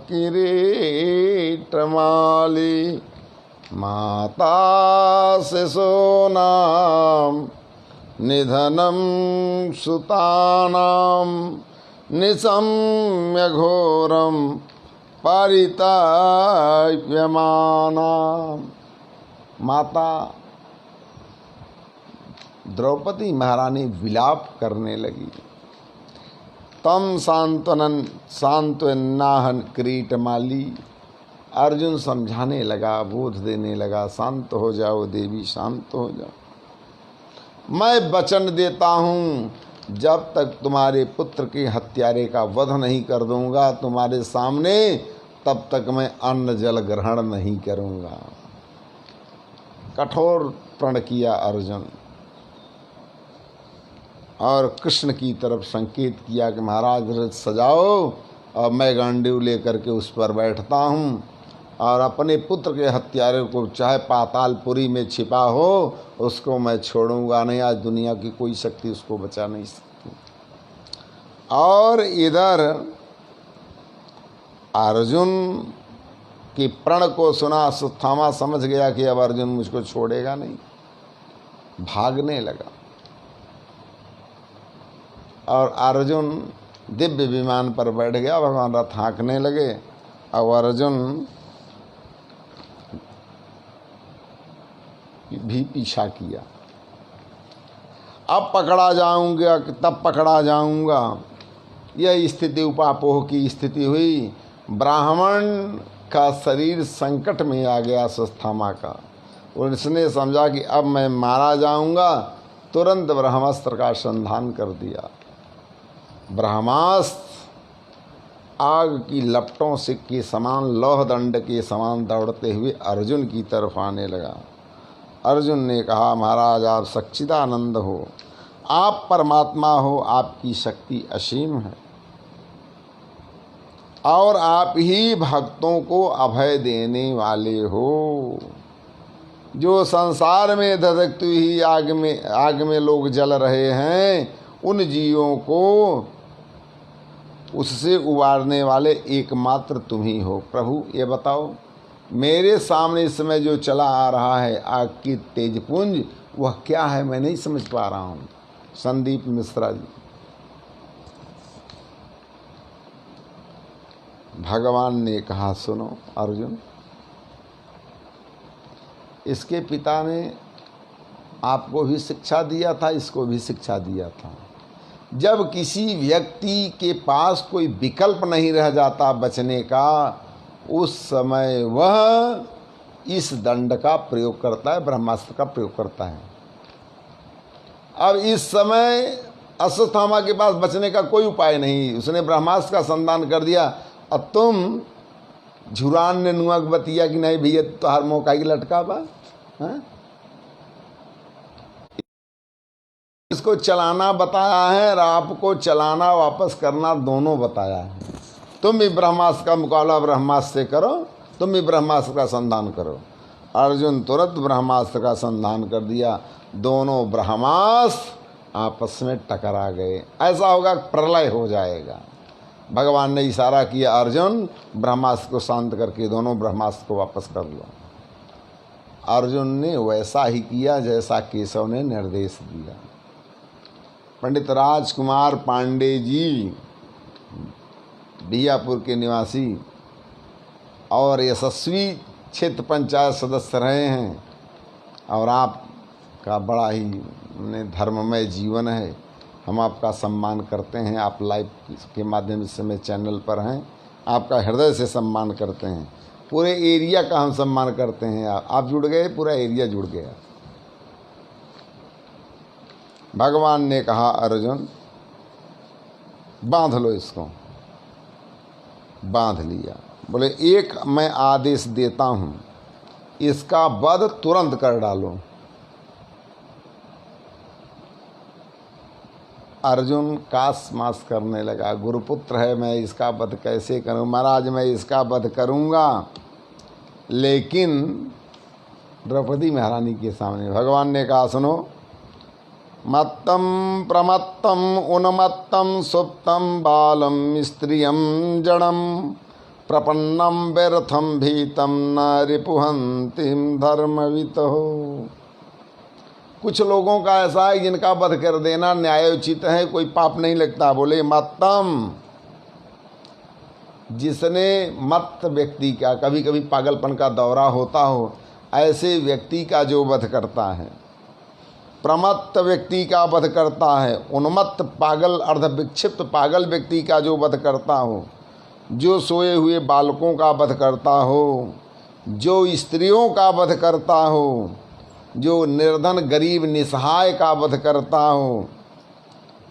किरीटमाली। माता शिशूनां निधनं सुतानां निशम्य घोरं परितप्यमाना। माता द्रौपदी महारानी विलाप करने लगी। तम सांत्वनाहन किरीटमाली। अर्जुन समझाने लगा, बोध देने लगा, शांत हो जाओ देवी, शांत हो जाओ। मैं वचन देता हूँ, जब तक तुम्हारे पुत्र के हत्यारे का वध नहीं कर दूंगा तुम्हारे सामने, तब तक मैं अन्न जल ग्रहण नहीं करूंगा। कठोर प्रण किया अर्जुन और कृष्ण की तरफ संकेत किया कि महाराज रथ सजाओ और मैं गांडीव लेकर के उस पर बैठता हूँ और अपने पुत्र के हत्यारे को चाहे पातालपुरी में छिपा हो उसको मैं छोड़ूंगा नहीं। आज दुनिया की कोई शक्ति उसको बचा नहीं सकती। और इधर अर्जुन की प्रण को सुना अश्वत्थामा समझ गया कि अब अर्जुन मुझको छोड़ेगा नहीं, भागने लगा। और अर्जुन दिव्य विमान पर बैठ गया, भगवान रथ हाँकने लगे और अर्जुन भी पीछा किया। अब पकड़ा जाऊंगा तब पकड़ा जाऊंगा, यह स्थिति उपापोह की स्थिति हुई। ब्राह्मण का शरीर संकट में आ गया अश्वत्थामा का। उसने समझा कि अब मैं मारा जाऊंगा, तुरंत ब्रह्मास्त्र का संधान कर दिया। ब्रह्मास्त्र आग की लपटों से के समान, लौह दंड के समान दौड़ते हुए अर्जुन की तरफ आने लगा। अर्जुन ने कहा, महाराज आप सच्चिदानंद हो, आप परमात्मा हो, आपकी शक्ति असीम है और आप ही भक्तों को अभय देने वाले हो। जो संसार में धधकती हुई आग में लोग जल रहे हैं, उन जीवों को उससे उबारने वाले एकमात्र तुम ही हो। प्रभु ये बताओ, मेरे सामने इस समय जो चला आ रहा है आग की तेजपुंज, वह क्या है? मैं नहीं समझ पा रहा हूँ। संदीप मिश्रा जी। भगवान ने कहा, सुनो अर्जुन, इसके पिता ने आपको भी शिक्षा दिया था, इसको भी शिक्षा दिया था। जब किसी व्यक्ति के पास कोई विकल्प नहीं रह जाता बचने का, उस समय वह इस दंड का प्रयोग करता है, ब्रह्मास्त्र का प्रयोग करता है। अब इस समय अश्वत्थामा के पास बचने का कोई उपाय नहीं, उसने ब्रह्मास्त्र का संधान कर दिया। अब तुम झुरान ने नुआ बतिया कि नहीं भैया तुहार मौका की लटका बा, हाँ? इसको चलाना बताया है और आपको चलाना वापस करना दोनों बताया है। तुम भी ब्रह्मास्त्र का मुकाबला ब्रह्मास्त्र से करो, तुम भी ब्रह्मास्त्र का संधान करो। अर्जुन तुरंत ब्रह्मास्त्र का संधान कर दिया, दोनों ब्रह्मास्त्र आपस में टकरा गए। ऐसा होगा प्रलय हो जाएगा। भगवान ने इशारा किया, अर्जुन ब्रह्मास्त्र को शांत करके दोनों ब्रह्मास्त्र को वापस कर लो। अर्जुन ने वैसा ही किया जैसा केशव ने निर्देश दिया। पंडित राजकुमार पांडे जी बियापुर के निवासी और यशस्वी क्षेत्र पंचायत सदस्य रहे हैं, और आपका बड़ा ही धर्ममय जीवन है। हम आपका सम्मान करते हैं। आप लाइव के माध्यम से में चैनल पर हैं, आपका हृदय से सम्मान करते हैं। पूरे एरिया का हम सम्मान करते हैं। आप जुड़ गए, पूरा एरिया जुड़ गया। भगवान ने कहा, अर्जुन बांध लो इसको। बांध लिया। बोले एक मैं आदेश देता हूं, इसका वध तुरंत कर डालो। अर्जुन कास मास करने लगा, गुरुपुत्र है, मैं इसका वध कैसे करूं? महाराज मैं इसका वध करूंगा, लेकिन द्रौपदी महारानी के सामने भगवान ने कहा, सुनो, मत्तम प्रमत्तम उन्मत्तम सुप्तम बालम स्त्रियम जड़म प्रपन्नम व्यर्थम भीतम न रिपुहंतिम धर्मवितो। कुछ लोगों का ऐसा है जिनका वध कर देना न्यायोचित है, कोई पाप नहीं लगता। बोले मत्तम, जिसने मत्त व्यक्ति का, कभी कभी पागलपन का दौरा होता हो, ऐसे व्यक्ति का जो वध करता है। प्रमत्त व्यक्ति का वध करता है। उन्मत्त पागल अर्धविक्षिप्त पागल व्यक्ति का जो वध करता हो, जो सोए हुए बालकों का वध करता हो, जो स्त्रियों का वध करता हो, जो निर्धन गरीब निसहाय का वध करता हो,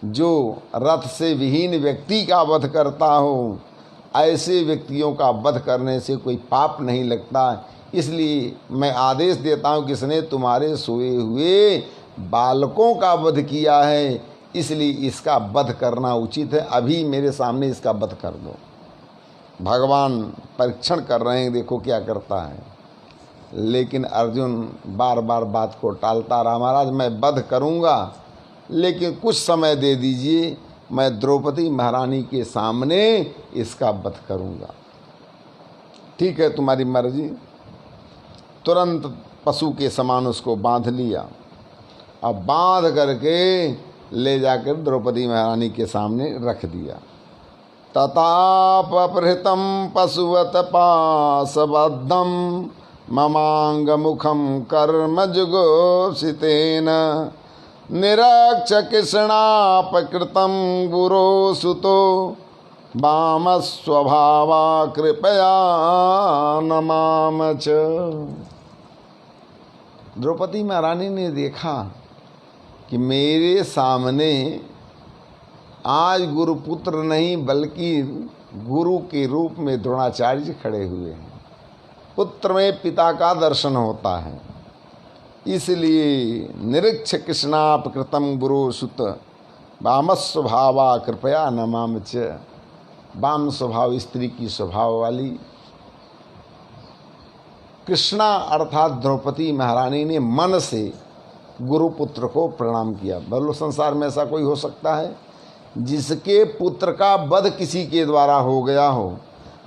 जो रथ से विहीन व्यक्ति का वध करता हो, ऐसे व्यक्तियों का वध करने से कोई पाप नहीं लगता। इसलिए मैं आदेश देता हूँ, किसने तुम्हारे सोए हुए बालकों का वध किया है, इसलिए इसका वध करना उचित है। अभी मेरे सामने इसका वध कर दो। भगवान परीक्षण कर रहे हैं, देखो क्या करता है। लेकिन अर्जुन बार बार बात को टालता रहा। महाराज मैं वध करूंगा, लेकिन कुछ समय दे दीजिए, मैं द्रौपदी महारानी के सामने इसका वध करूंगा। ठीक है, तुम्हारी मर्जी। तुरंत पशु के समान उसको बांध लिया। अब बांध करके ले जाकर द्रौपदी महारानी के सामने रख दिया। ततापहृतं पशुवत पाशबद्धं ममांग मुखम कर्म जुगोषितेन निरक्ष कृष्णापकृतं गुरो सुतो वाम स्वभावा कृपया नमाम च। द्रौपदी महारानी ने देखा कि मेरे सामने आज गुरुपुत्र नहीं बल्कि गुरु के रूप में द्रोणाचार्य जी खड़े हुए हैं। पुत्र में पिता का दर्शन होता है, इसलिए निरीक्ष कृष्णापकृतम गुरु सुत वामस्वभावा कृपया नमाम च। वाम स्वभाव स्त्री की स्वभाव वाली कृष्णा अर्थात द्रौपदी महारानी ने मन से गुरुपुत्र को प्रणाम किया। बोलो संसार में ऐसा कोई हो सकता है जिसके पुत्र का वध किसी के द्वारा हो गया हो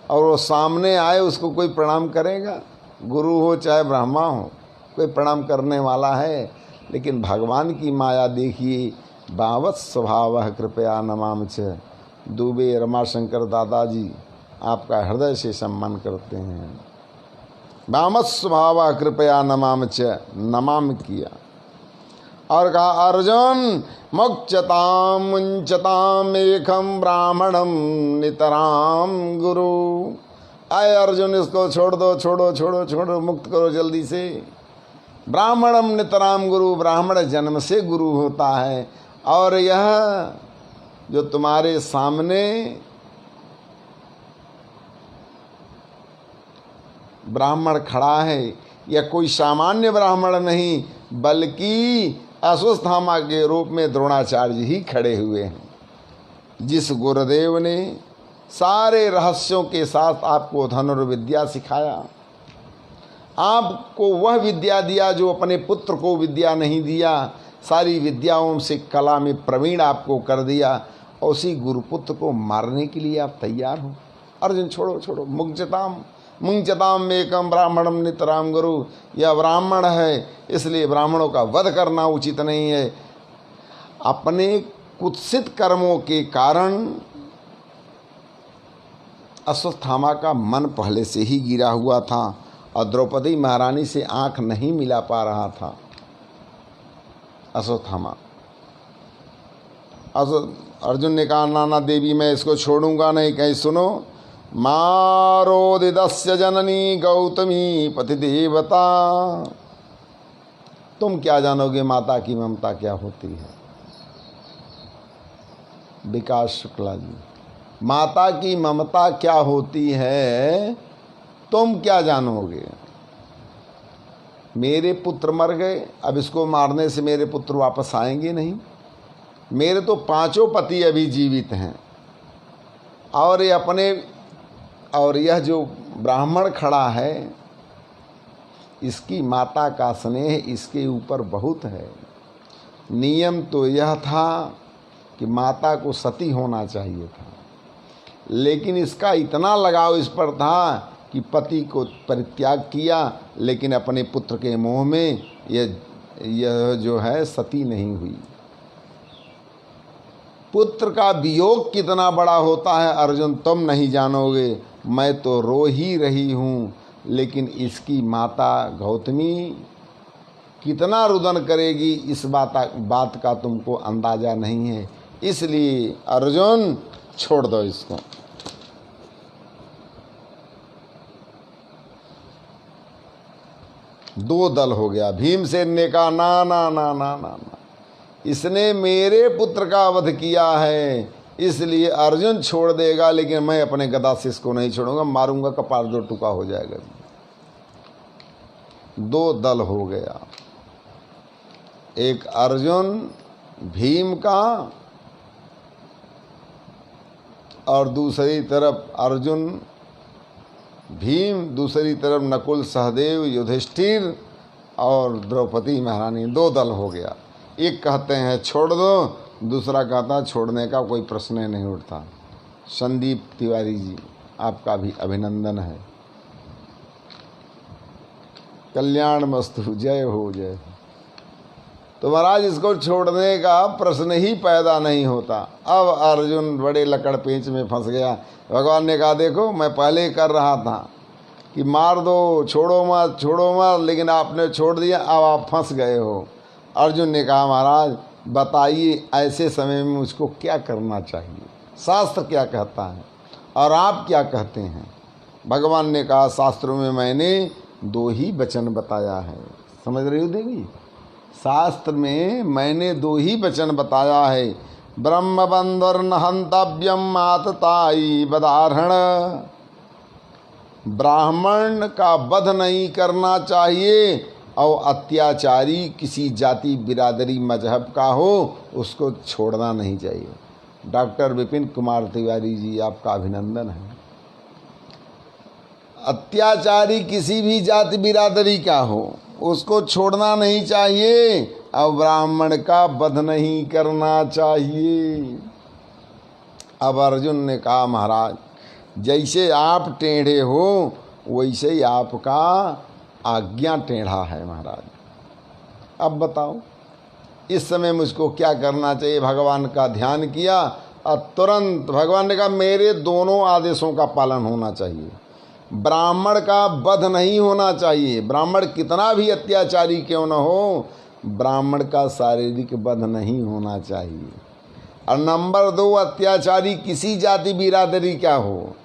और वो सामने आए, उसको कोई प्रणाम करेगा? गुरु हो चाहे ब्रह्मा हो, कोई प्रणाम करने वाला है? लेकिन भगवान की माया देखिए। भावत स्वभाव कृपया नमाम च। दुबे रमाशंकर दादाजी आपका हृदय से सम्मान करते हैं। भावत स्वभाव कृपया नमाम च, नमाम किया और कहा, अर्जुन मुच्यताम मुंचताम एकम ब्राह्मणम नितराम गुरु आए अर्जुन, इसको छोड़ दो, छोड़ो छोड़ो छोड़ो, मुक्त करो जल्दी से। ब्राह्मणम नितराम गुरु, ब्राह्मण जन्म से गुरु होता है। और यह जो तुम्हारे सामने ब्राह्मण खड़ा है, यह कोई सामान्य ब्राह्मण नहीं, बल्कि अश्वत्थामा के रूप में द्रोणाचार्य ही खड़े हुए हैं, जिस गुरुदेव ने सारे रहस्यों के साथ आपको धनुर्विद्या सिखाया, आपको वह विद्या दिया जो अपने पुत्र को विद्या नहीं दिया, सारी विद्याओं से कला में प्रवीण आपको कर दिया, और उसी गुरुपुत्र को मारने के लिए आप तैयार हो। अर्जुन छोड़ो छोड़ो, मुंचताम एकम ब्राह्मणम नितराम गुरु, यह ब्राह्मण है इसलिए ब्राह्मणों का वध करना उचित नहीं है। अपने कुत्सित कर्मों के कारण अश्वत्थामा का मन पहले से ही गिरा हुआ था और द्रौपदी महारानी से आंख नहीं मिला पा रहा था। अश्वत्थामा, अर्जुन ने कहा, नाना देवी मैं इसको छोड़ूंगा नहीं, कहीं सुनो, मारोदिदस्य जननी गौतमी पति देवता। तुम क्या जानोगे माता की ममता क्या होती है? विकास शुक्ला जी, माता की ममता क्या होती है तुम क्या जानोगे? मेरे पुत्र मर गए, अब इसको मारने से मेरे पुत्र वापस आएंगे नहीं। मेरे तो 5 पति अभी जीवित हैं, और यह जो ब्राह्मण खड़ा है, इसकी माता का स्नेह इसके ऊपर बहुत है। नियम तो यह था कि माता को सती होना चाहिए था, लेकिन इसका इतना लगाव इस पर था कि पति को परित्याग किया, लेकिन अपने पुत्र के मोह में यह जो है सती नहीं हुई। पुत्र का वियोग कितना बड़ा होता है अर्जुन तुम नहीं जानोगे। मैं तो रो ही रही हूँ, लेकिन इसकी माता गौतमी कितना रुदन करेगी इस बात का तुमको अंदाज़ा नहीं है। इसलिए अर्जुन छोड़ दो इसको। दो दल हो गया। भीमसेन ने कहा, ना ना ना ना ना ना, इसने मेरे पुत्र का वध किया है, इसलिए अर्जुन छोड़ देगा, लेकिन मैं अपने गदा से इसको नहीं छोड़ूंगा, मारूंगा, कपाल 2 टुकड़ा हो जाएगा। 2 दल हो गया, एक अर्जुन भीम का और दूसरी तरफ अर्जुन भीम, दूसरी तरफ नकुल सहदेव युधिष्ठिर और द्रौपदी महारानी। 2 दल हो गया। एक कहते हैं छोड़ दो, दूसरा कहता छोड़ने का कोई प्रश्न नहीं उठता। संदीप तिवारी जी, आपका भी अभिनंदन है। कल्याण मस्तु, जय हो जय। तो महाराज इसको छोड़ने का प्रश्न ही पैदा नहीं होता। अब अर्जुन बड़े लकड़ पेंच में फंस गया। भगवान ने कहा, देखो मैं पहले कर रहा था कि मार दो, छोड़ो मत, लेकिन आपने छोड़ दिया, अब आप फंस गए हो। अर्जुन ने कहा, महाराज बताइए ऐसे समय में मुझको क्या करना चाहिए, शास्त्र क्या कहता है और आप क्या कहते हैं? भगवान ने कहा, शास्त्रों में मैंने 2 ही वचन बताया है। समझ रही हो देवी? शास्त्र में मैंने 2 ही वचन बताया है, ब्रह्म बंधुर्न हंतव्यम आतताई बदाहरण। ब्राह्मण का वध नहीं करना चाहिए, और अत्याचारी किसी जाति बिरादरी मजहब का हो उसको छोड़ना नहीं चाहिए। डॉक्टर विपिन कुमार तिवारी जी, आपका अभिनंदन है। अत्याचारी किसी भी जाति बिरादरी का हो उसको छोड़ना नहीं चाहिए, और ब्राह्मण का वध नहीं करना चाहिए। अब अर्जुन ने कहा, महाराज जैसे आप टेढ़े हो वैसे ही आपका आज्ञा टेढ़ा है महाराज। अब बताओ इस समय मुझको क्या करना चाहिए? भगवान का ध्यान किया और तुरंत भगवान ने कहा, मेरे दोनों आदेशों का पालन होना चाहिए। ब्राह्मण का वध नहीं होना चाहिए, ब्राह्मण कितना भी अत्याचारी क्यों न हो, ब्राह्मण का शारीरिक वध नहीं होना चाहिए। और नंबर 2, अत्याचारी किसी जाति बिरादरी का हो,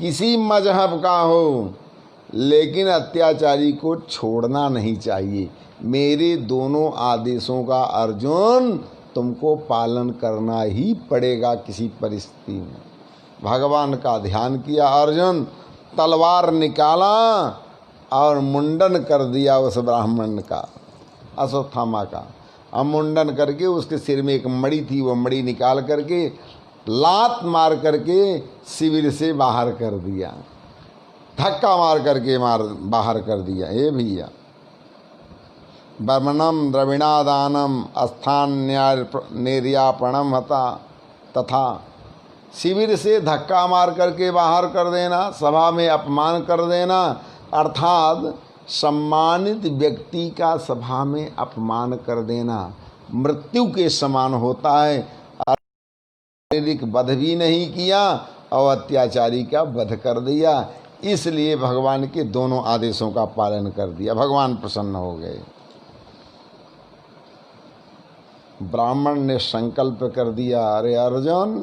किसी मजहब का हो, लेकिन अत्याचारी को छोड़ना नहीं चाहिए। मेरे दोनों आदेशों का अर्जुन तुमको पालन करना ही पड़ेगा किसी परिस्थिति में। भगवान का ध्यान किया अर्जुन, तलवार निकाला और मुंडन कर दिया उस ब्राह्मण का, अश्वत्थामा का। अब मुंडन करके उसके सिर में एक मणि थी, वो मणि निकाल करके लात मार करके शिविर से बाहर कर दिया, धक्का मार करके बाहर कर दिया। हे भैया, वर्मणम द्रविणादानम स्थान निर्यापणम हता, तथा शिविर से धक्का मार करके बाहर कर देना, सभा में अपमान कर देना, अर्थात सम्मानित व्यक्ति का सभा में अपमान कर देना मृत्यु के समान होता है। शारीरिक वध भी नहीं किया और अत्याचारी का वध कर दिया। इसलिए भगवान के दोनों आदेशों का पालन कर दिया, भगवान प्रसन्न हो गए। ब्राह्मण ने संकल्प कर दिया, अरे अर्जुन,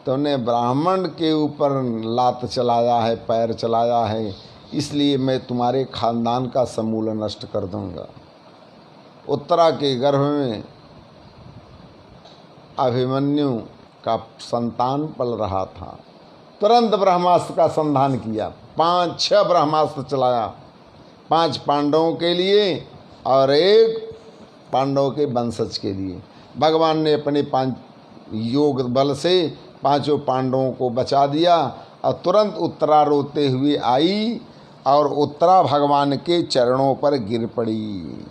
तुमने ब्राह्मण के ऊपर लात चलाया है, पैर चलाया है, इसलिए मैं तुम्हारे खानदान का समूल नष्ट कर दूंगा। उत्तरा के गर्भ में अभिमन्यु का संतान पल रहा था। तुरंत ब्रह्मास्त्र का संधान किया, 5-6 ब्रह्मास्त्र चलाया, 5 पांडवों के लिए और 1 पांडवों के वंशज के लिए। भगवान ने अपने 5 योग बल से 5 पांडवों को बचा दिया और तुरंत उत्तरा रोते हुए आई और उत्तरा भगवान के चरणों पर गिर पड़ी।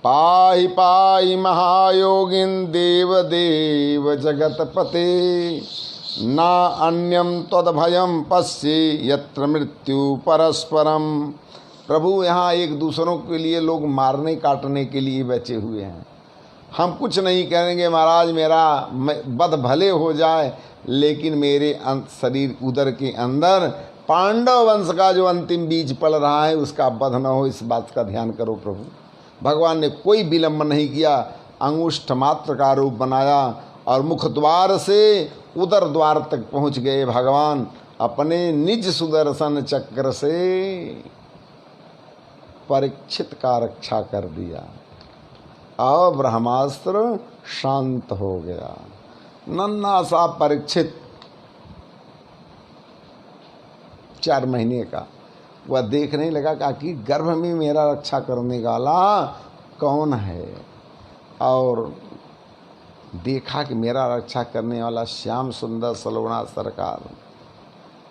पाहि पाहि महायोगिन देव देव जगतपते, ना अन्यम तद्भयम पश्ये यत्र मृत्यु परस्परम। प्रभु, यहाँ एक दूसरों के लिए लोग मारने काटने के लिए बचे हुए हैं। हम कुछ नहीं करेंगे महाराज, मेरा वध भले हो जाए, लेकिन मेरे शरीर उदर के अंदर पांडव वंश का जो अंतिम बीज पड़ रहा है उसका वध न हो, इस बात का ध्यान करो प्रभु। भगवान ने कोई विलंब नहीं किया, अंगुष्ठ मात्र का रूप बनाया और मुख द्वार से उदर द्वार तक पहुंच गए। भगवान अपने निज सुदर्शन चक्र से परीक्षित का रक्षा कर दिया और ब्रह्मास्त्र शांत हो गया। नन्हा सा परीक्षित 4 महीने का, वह देखने लगा कि आखिर गर्भ में मेरा रक्षा करने वाला कौन है, और देखा कि मेरा रक्षा करने वाला श्याम सुंदर सलोना सरकार।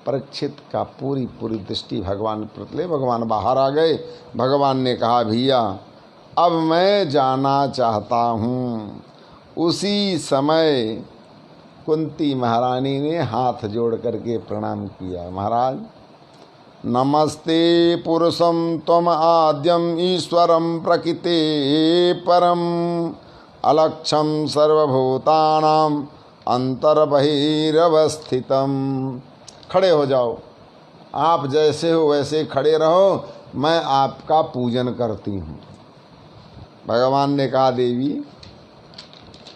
परीक्षित का पूरी दृष्टि भगवान पर, भगवान बाहर आ गए। भगवान ने कहा, भैया अब मैं जाना चाहता हूँ। उसी समय कुंती महारानी ने हाथ जोड़ करके प्रणाम किया, महाराज नमस्ते पुरुषम त्वम आद्यम ईश्वरम प्रकृते परम अलक्षम सर्वभूतानां अंतर्बहिरवस्थितम। खड़े हो जाओ, आप जैसे हो वैसे खड़े रहो, मैं आपका पूजन करती हूँ। भगवान ने कहा, देवी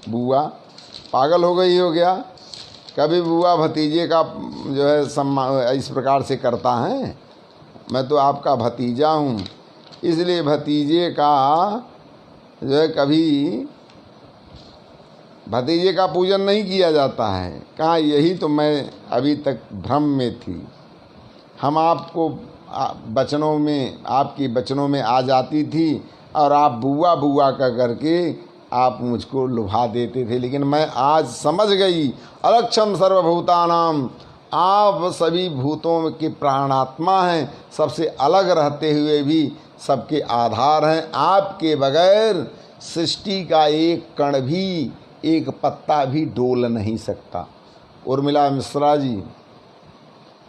बुआ पागल हो गई हो गया, कभी बुआ भतीजे का जो है सम्मान इस प्रकार से करता है? मैं तो आपका भतीजा हूँ, इसलिए भतीजे का जो है कभी भतीजे का पूजन नहीं किया जाता है। कहा, यही तो मैं अभी तक भ्रम में थी। हम आपको बचनों में, आपकी बचनों में आ जाती थी और आप बुआ बुआ का करके आप मुझको लुभा देते थे, लेकिन मैं आज समझ गई, अलक्षम सर्वभूतानाम, आप सभी भूतों के प्राणात्मा हैं, सबसे अलग रहते हुए भी सबके आधार हैं। आपके बगैर सृष्टि का एक कण भी, एक पत्ता भी डोल नहीं सकता। उर्मिला मिश्रा जी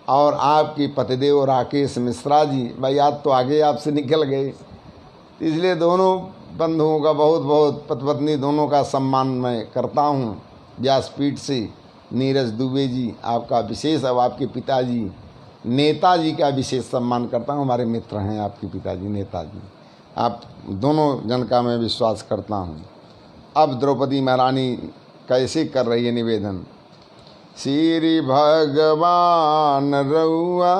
और आपके पतिदेव राकेश मिश्रा जी, भाई आज तो आगे आपसे निकल गए, इसलिए दोनों बंधुओं का बहुत बहुत, पति दोनों का सम्मान मैं करता हूँ व्यासपीठ से। नीरज दुबे जी आपका विशेष, अब आपके पिताजी नेताजी का विशेष सम्मान करता हूँ, हमारे मित्र हैं आपके पिताजी नेताजी, आप दोनों जन का मैं विश्वास करता हूँ। अब द्रौपदी महारानी कैसे कर रही है निवेदन, श्री भगवान रउआ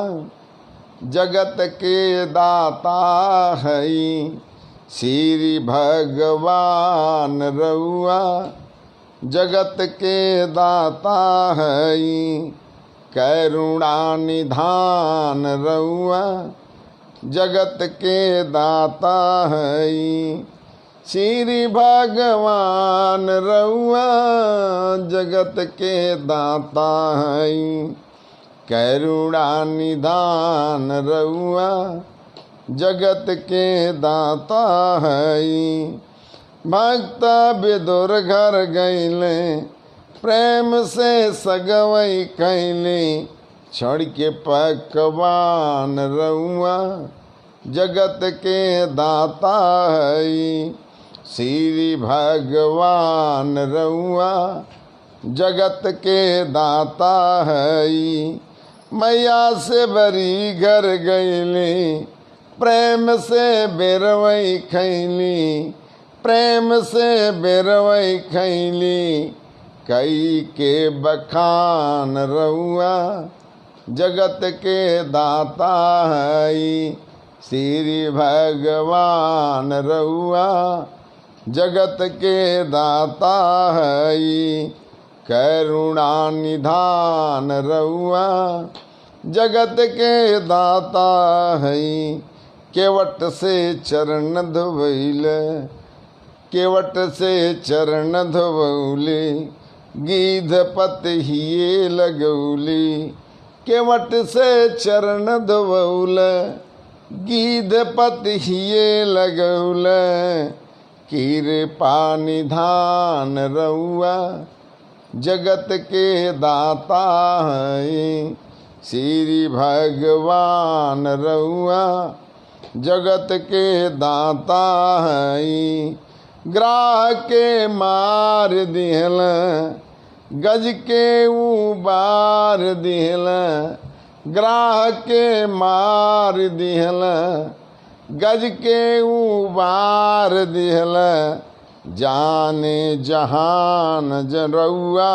जगत के दाता हई। श्री भगवान रउआ जगत के दाता हई। करुणा निधान रउआ जगत के दाता हई। श्री भगवान रउआ जगत के दाता हई। करुणा निधान रउआ जगत के दाता हई। भक्त विदुर घर गईले प्रेम से सगवई कैले। छड़ के पकवान रउआ जगत के दाता हई। श्री भगवान रउआ जगत के दाता हई। मैया से बरी घर गईली प्रेम से बेरवई खैली। प्रेम से बेरवई खैली। कई के बखान रउआ जगत के दाता हई। श्री भगवान रउआ जगत के दाता हई। करुणा निधान रउआ जगत के दाता हई। केवट से चरण धोवैल केवट से चरण धोवौले। गीध पतहिए लगौली। केवट से चरण धोवौल गीध पतहिए लगौल। कृपा निधान रउआ जगत के दाता हई। श्री भगवान रउआ जगत के दाता हई। ग्राह के मार दिहल गज के उबार दिहल। ग्राह के मार दिहल गज के उबार दिहल। जाने जहान रउआ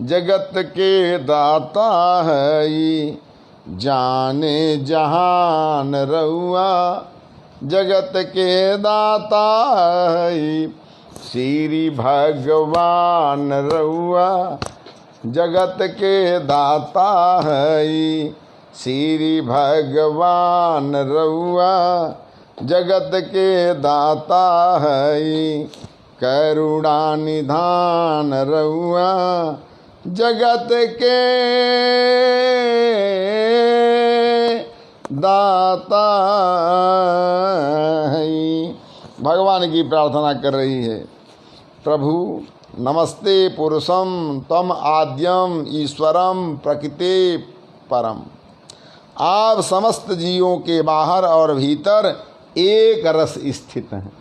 जगत के दाता हई। जाने जहान रउआ जगत के दाता हई। श्री भगवान रउआ जगत के दाता हई। श्री भगवान रउआ जगत के दाता हई। करुणा निधान रउआ जगत के दाता हई। भगवान की प्रार्थना कर रही है, प्रभु नमस्ते पुरुषम तम आद्यम ईश्वरम प्रकृते परम। आप समस्त जीवों के बाहर और भीतर एक रस स्थित हैं,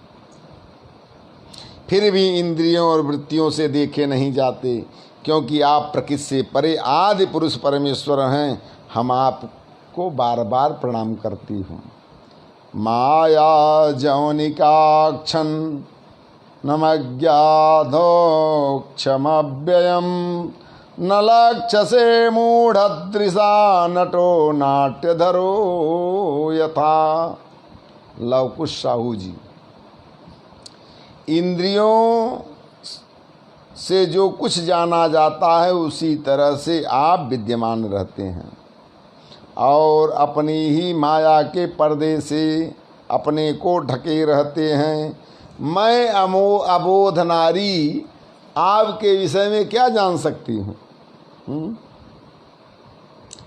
फिर भी इंद्रियों और वृत्तियों से देखे नहीं जाते, क्योंकि आप प्रकृति से परे आदि पुरुष परमेश्वर हैं। हम आपको बार बार प्रणाम करती हूँ। माया जौनिकाक्षन नमज्ञाधोक्षमव्ययम न लक्षसे मूढ़दृशा नटो नाट्यधरो यथा। लवकुश साहू जी। इंद्रियों से जो कुछ जाना जाता है उसी तरह से आप विद्यमान रहते हैं और अपनी ही माया के पर्दे से अपने को ढके रहते हैं। मैं अबोध नारी आपके विषय में क्या जान सकती हूँ?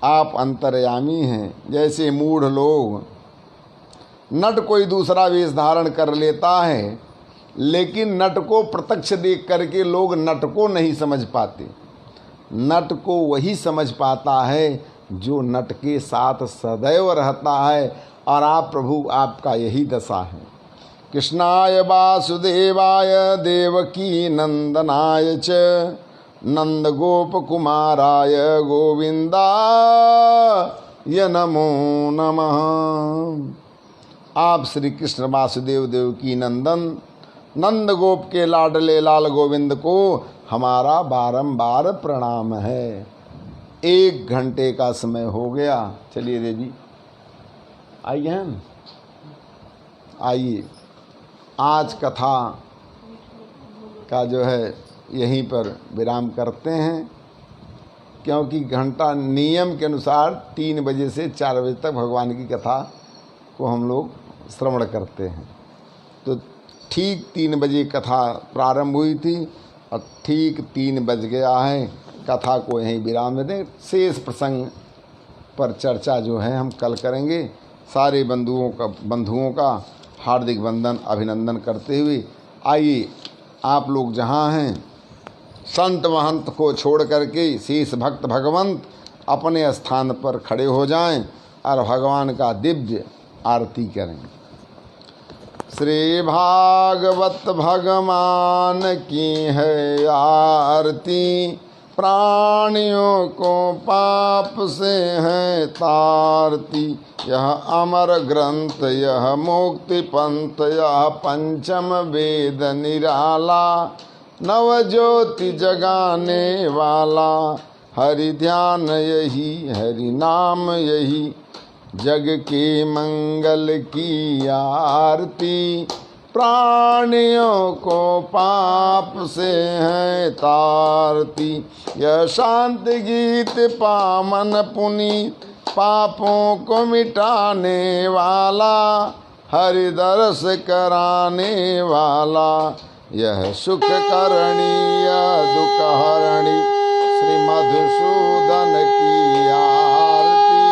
आप अंतर्यामी हैं। जैसे मूढ़ लोग नट कोई दूसरा वेश धारण कर लेता है, लेकिन नट को प्रत्यक्ष देख करके लोग नट को नहीं समझ पाते। नट को वही समझ पाता है जो नट के साथ सदैव रहता है, और आप प्रभु आपका यही दशा है। कृष्णाय वासुदेवाय देवकी नंदनाय च नंद गोप कुमाराय गोविंदाय नमो नमः। आप श्री कृष्ण वासुदेव देवकी नंदन नंद गोप के लाडले लाल गोविंद को हमारा बारंबार प्रणाम है। 1 घंटे का समय हो गया। चलिए देवी आइए, हम आइए। आज कथा का जो है यहीं पर विराम करते हैं, क्योंकि घंटा नियम के अनुसार 3 बजे से 4 बजे तक भगवान की कथा को हम लोग श्रवण करते हैं। तो ठीक 3 बजे कथा प्रारंभ हुई थी और ठीक 3 बज गया है। कथा को यहीं विराम दें। शेष प्रसंग पर चर्चा जो है हम कल करेंगे। सारे बंधुओं का हार्दिक वंदन अभिनंदन करते हुए आइए, आप लोग जहाँ हैं संत महंत को छोड़ करके शेष भक्त भगवंत अपने स्थान पर खड़े हो जाएं और भगवान का दिव्य आरती करें। श्री भागवत भगवान की है आरती, प्राणियों को पाप से है तारती। यह अमर ग्रंथ यह मुक्ति पंथ यह पंचम वेद निराला, नव ज्योति जगाने वाला। हरि ध्यान यही हरि नाम यही, जग के मंगल की आरती। प्राणियों को पाप से है तारती, यह शांति गीत पावन पुनीत, पापों को मिटाने वाला, हरि दर्श कराने वाला। यह सुख करणी यह दुख हरणी, श्री मधुसूदन की आरती।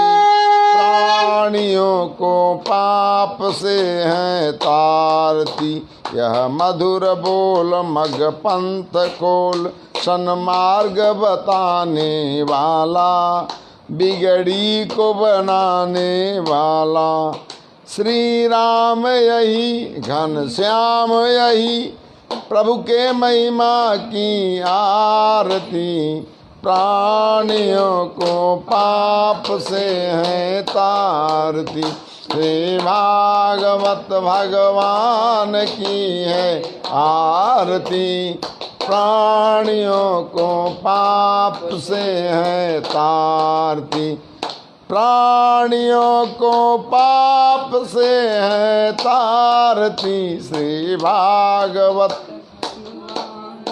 प्राणियों को पाप से है तारती, यह मधुर बोल मग पंथ खोल, सन्मार्ग बताने वाला, बिगड़ी को बनाने वाला। श्री राम यही घन श्याम यही, प्रभु के महिमा की आरती। प्राणियों को पाप से है तारती, श्री भागवत भगवान की है आरती। प्राणियों को पाप से है तारती, प्राणियों को पाप से है तारती। श्री भागवत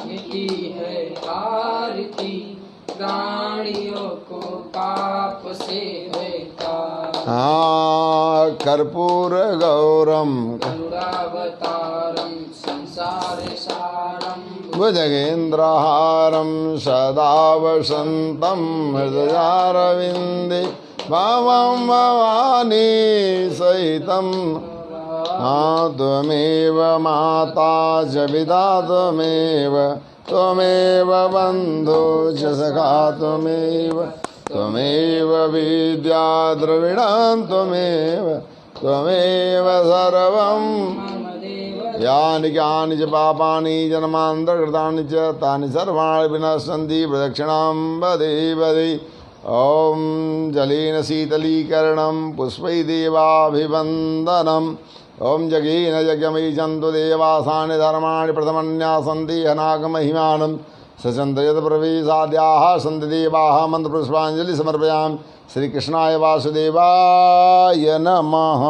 की है आरती, प्राणियों को पाप से है तारती। हाँ, कर्पूर गौरम करुणावतारम संसार सारम, भुजगेन्द्रहारं सदा वसन्तं हृदयारविन्दे, भवं भवानी सहितं। त्वमेव माता च पिता त्वमेव बन्धु च सखा त्वमेव विद्या द्रविणं त्वमेव सर्वं। यानि ज्ञानि च पापानि जन्मान्तरकृतानि च तानि सर्वाणि विनश्यन्ति प्रदक्षिणां वदे। ॐ जलेन शीतलीकरणं पुष्पै देवाभिवन्दनम्। ॐ जगेन यज्ञमयिषन्तु देवासानि धर्माणि प्रथमन्यासन्ति अनागमहिमानं। सचन्द्रयत् प्रवेशाद्याः सन्ति देवाः मन्त्रपुष्पाञ्जलि समर्पयामि। श्रीकृष्णाय वासुदेवाय नमः।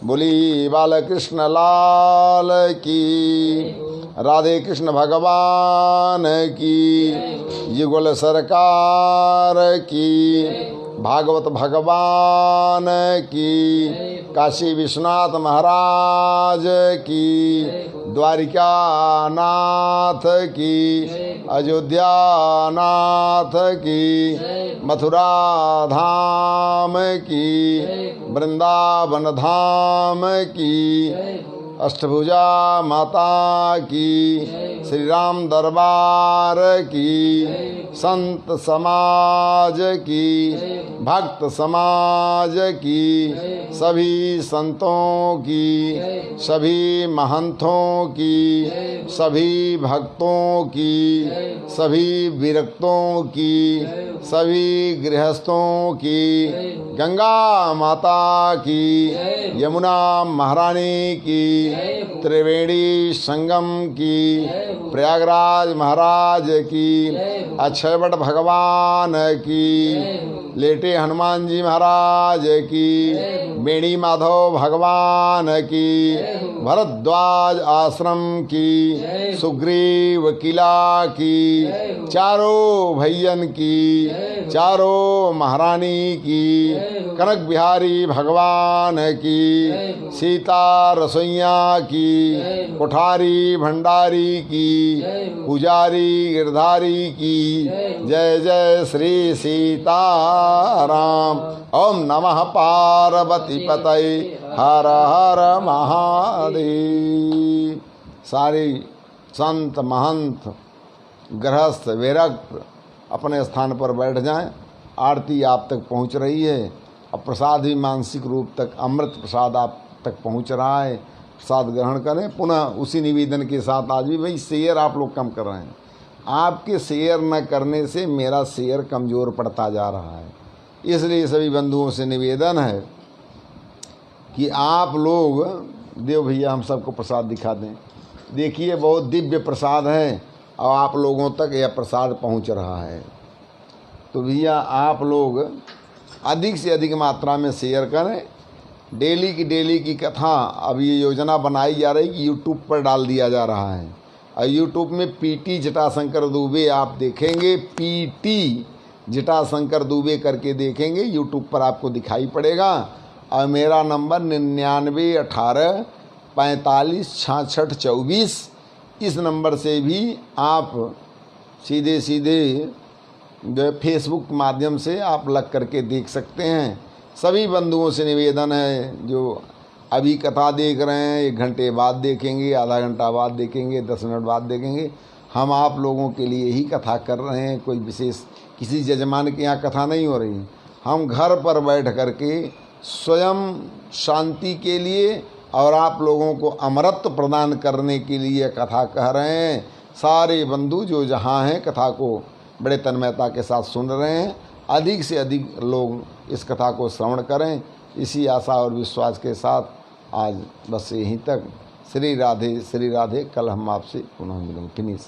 बोली बालकृष्ण लाल की, राधे कृष्ण भगवान की, युगल सरकार की, भागवत भगवान की, काशी विश्वनाथ महाराज की, द्वारिका नाथ की, अयोध्या नाथ की, मथुरा धाम की, वृंदावन धाम की, अष्टभुजा माता की, श्री राम दरबार की, संत समाज की, भक्त समाज की, सभी संतों की, सभी महंतों की, सभी भक्तों की, सभी विरक्तों की, सभी गृहस्थों की, गंगा माता की, यमुना महारानी की, जय हो। त्रिवेणी संगम की, जय हो। प्रयागराज महाराज की, जय हो। अक्षयवट भगवान की, जय हो। लेटे हनुमान जी महाराज की, जय हो। बेणी माधव भगवान की, जय हो। भरद्वाज आश्रम की, जय हो। सुग्रीव किला की, जय हो। चारों भैयन की, जय हो। चारों महारानी की, जय हो। कनक बिहारी भगवान की, जय हो। सीता रसोइया की, जय हो। कोठारी भंडारी की, जय हो। पुजारी गिरधारी की, जय हो। जय जय श्री सीताराम। ओम नमः पार्वती पतये हर हर महादेव। सारे संत महंत गृहस्थ विरक्त अपने स्थान पर बैठ जाएं। आरती आप तक पहुंच रही है और प्रसाद भी मानसिक रूप तक अमृत प्रसाद आप तक पहुंच रहा है। प्रसाद ग्रहण करें। पुनः उसी निवेदन के साथ आज भी भाई शेयर आप लोग कम कर रहे हैं। आपके शेयर न करने से मेरा शेयर कमज़ोर पड़ता जा रहा है। इसलिए सभी बंधुओं से निवेदन है कि आप लोग देव भैया हम सबको प्रसाद दिखा दें। देखिए बहुत दिव्य प्रसाद है और आप लोगों तक यह प्रसाद पहुंच रहा है। तो भैया आप लोग अधिक से अधिक मात्रा में शेयर करें। डेली की कथा अब ये योजना बनाई जा रही कि यूट्यूब पर डाल दिया जा रहा है। और यूट्यूब में पीटी जटाशंकर दुबे आप देखेंगे, पीटी जटाशंकर दुबे करके देखेंगे, यूट्यूब पर आपको दिखाई पड़ेगा। और मेरा नंबर 9918456624, इस नंबर से भी आप सीधे फेसबुक के माध्यम से आप लग करके देख सकते हैं। सभी बंधुओं से निवेदन है जो अभी कथा देख रहे हैं, 1 घंटे बाद देखेंगे, आधा घंटा बाद देखेंगे, 10 मिनट बाद देखेंगे, हम आप लोगों के लिए ही कथा कर रहे हैं। कोई विशेष किसी जजमान के यहाँ कथा नहीं हो रही। हम घर पर बैठ करके स्वयं शांति के लिए और आप लोगों को अमरत्व प्रदान करने के लिए कथा कह रहे हैं। सारे बंधु जो जहाँ हैं कथा को बड़े तन्मयता के साथ सुन रहे हैं। अधिक से अधिक लोग इस कथा को श्रवण करें, इसी आशा और विश्वास के साथ आज बस यहीं तक। श्री राधे श्री राधे। कल हम आपसे पुनः मिलेंगे। फिनिश।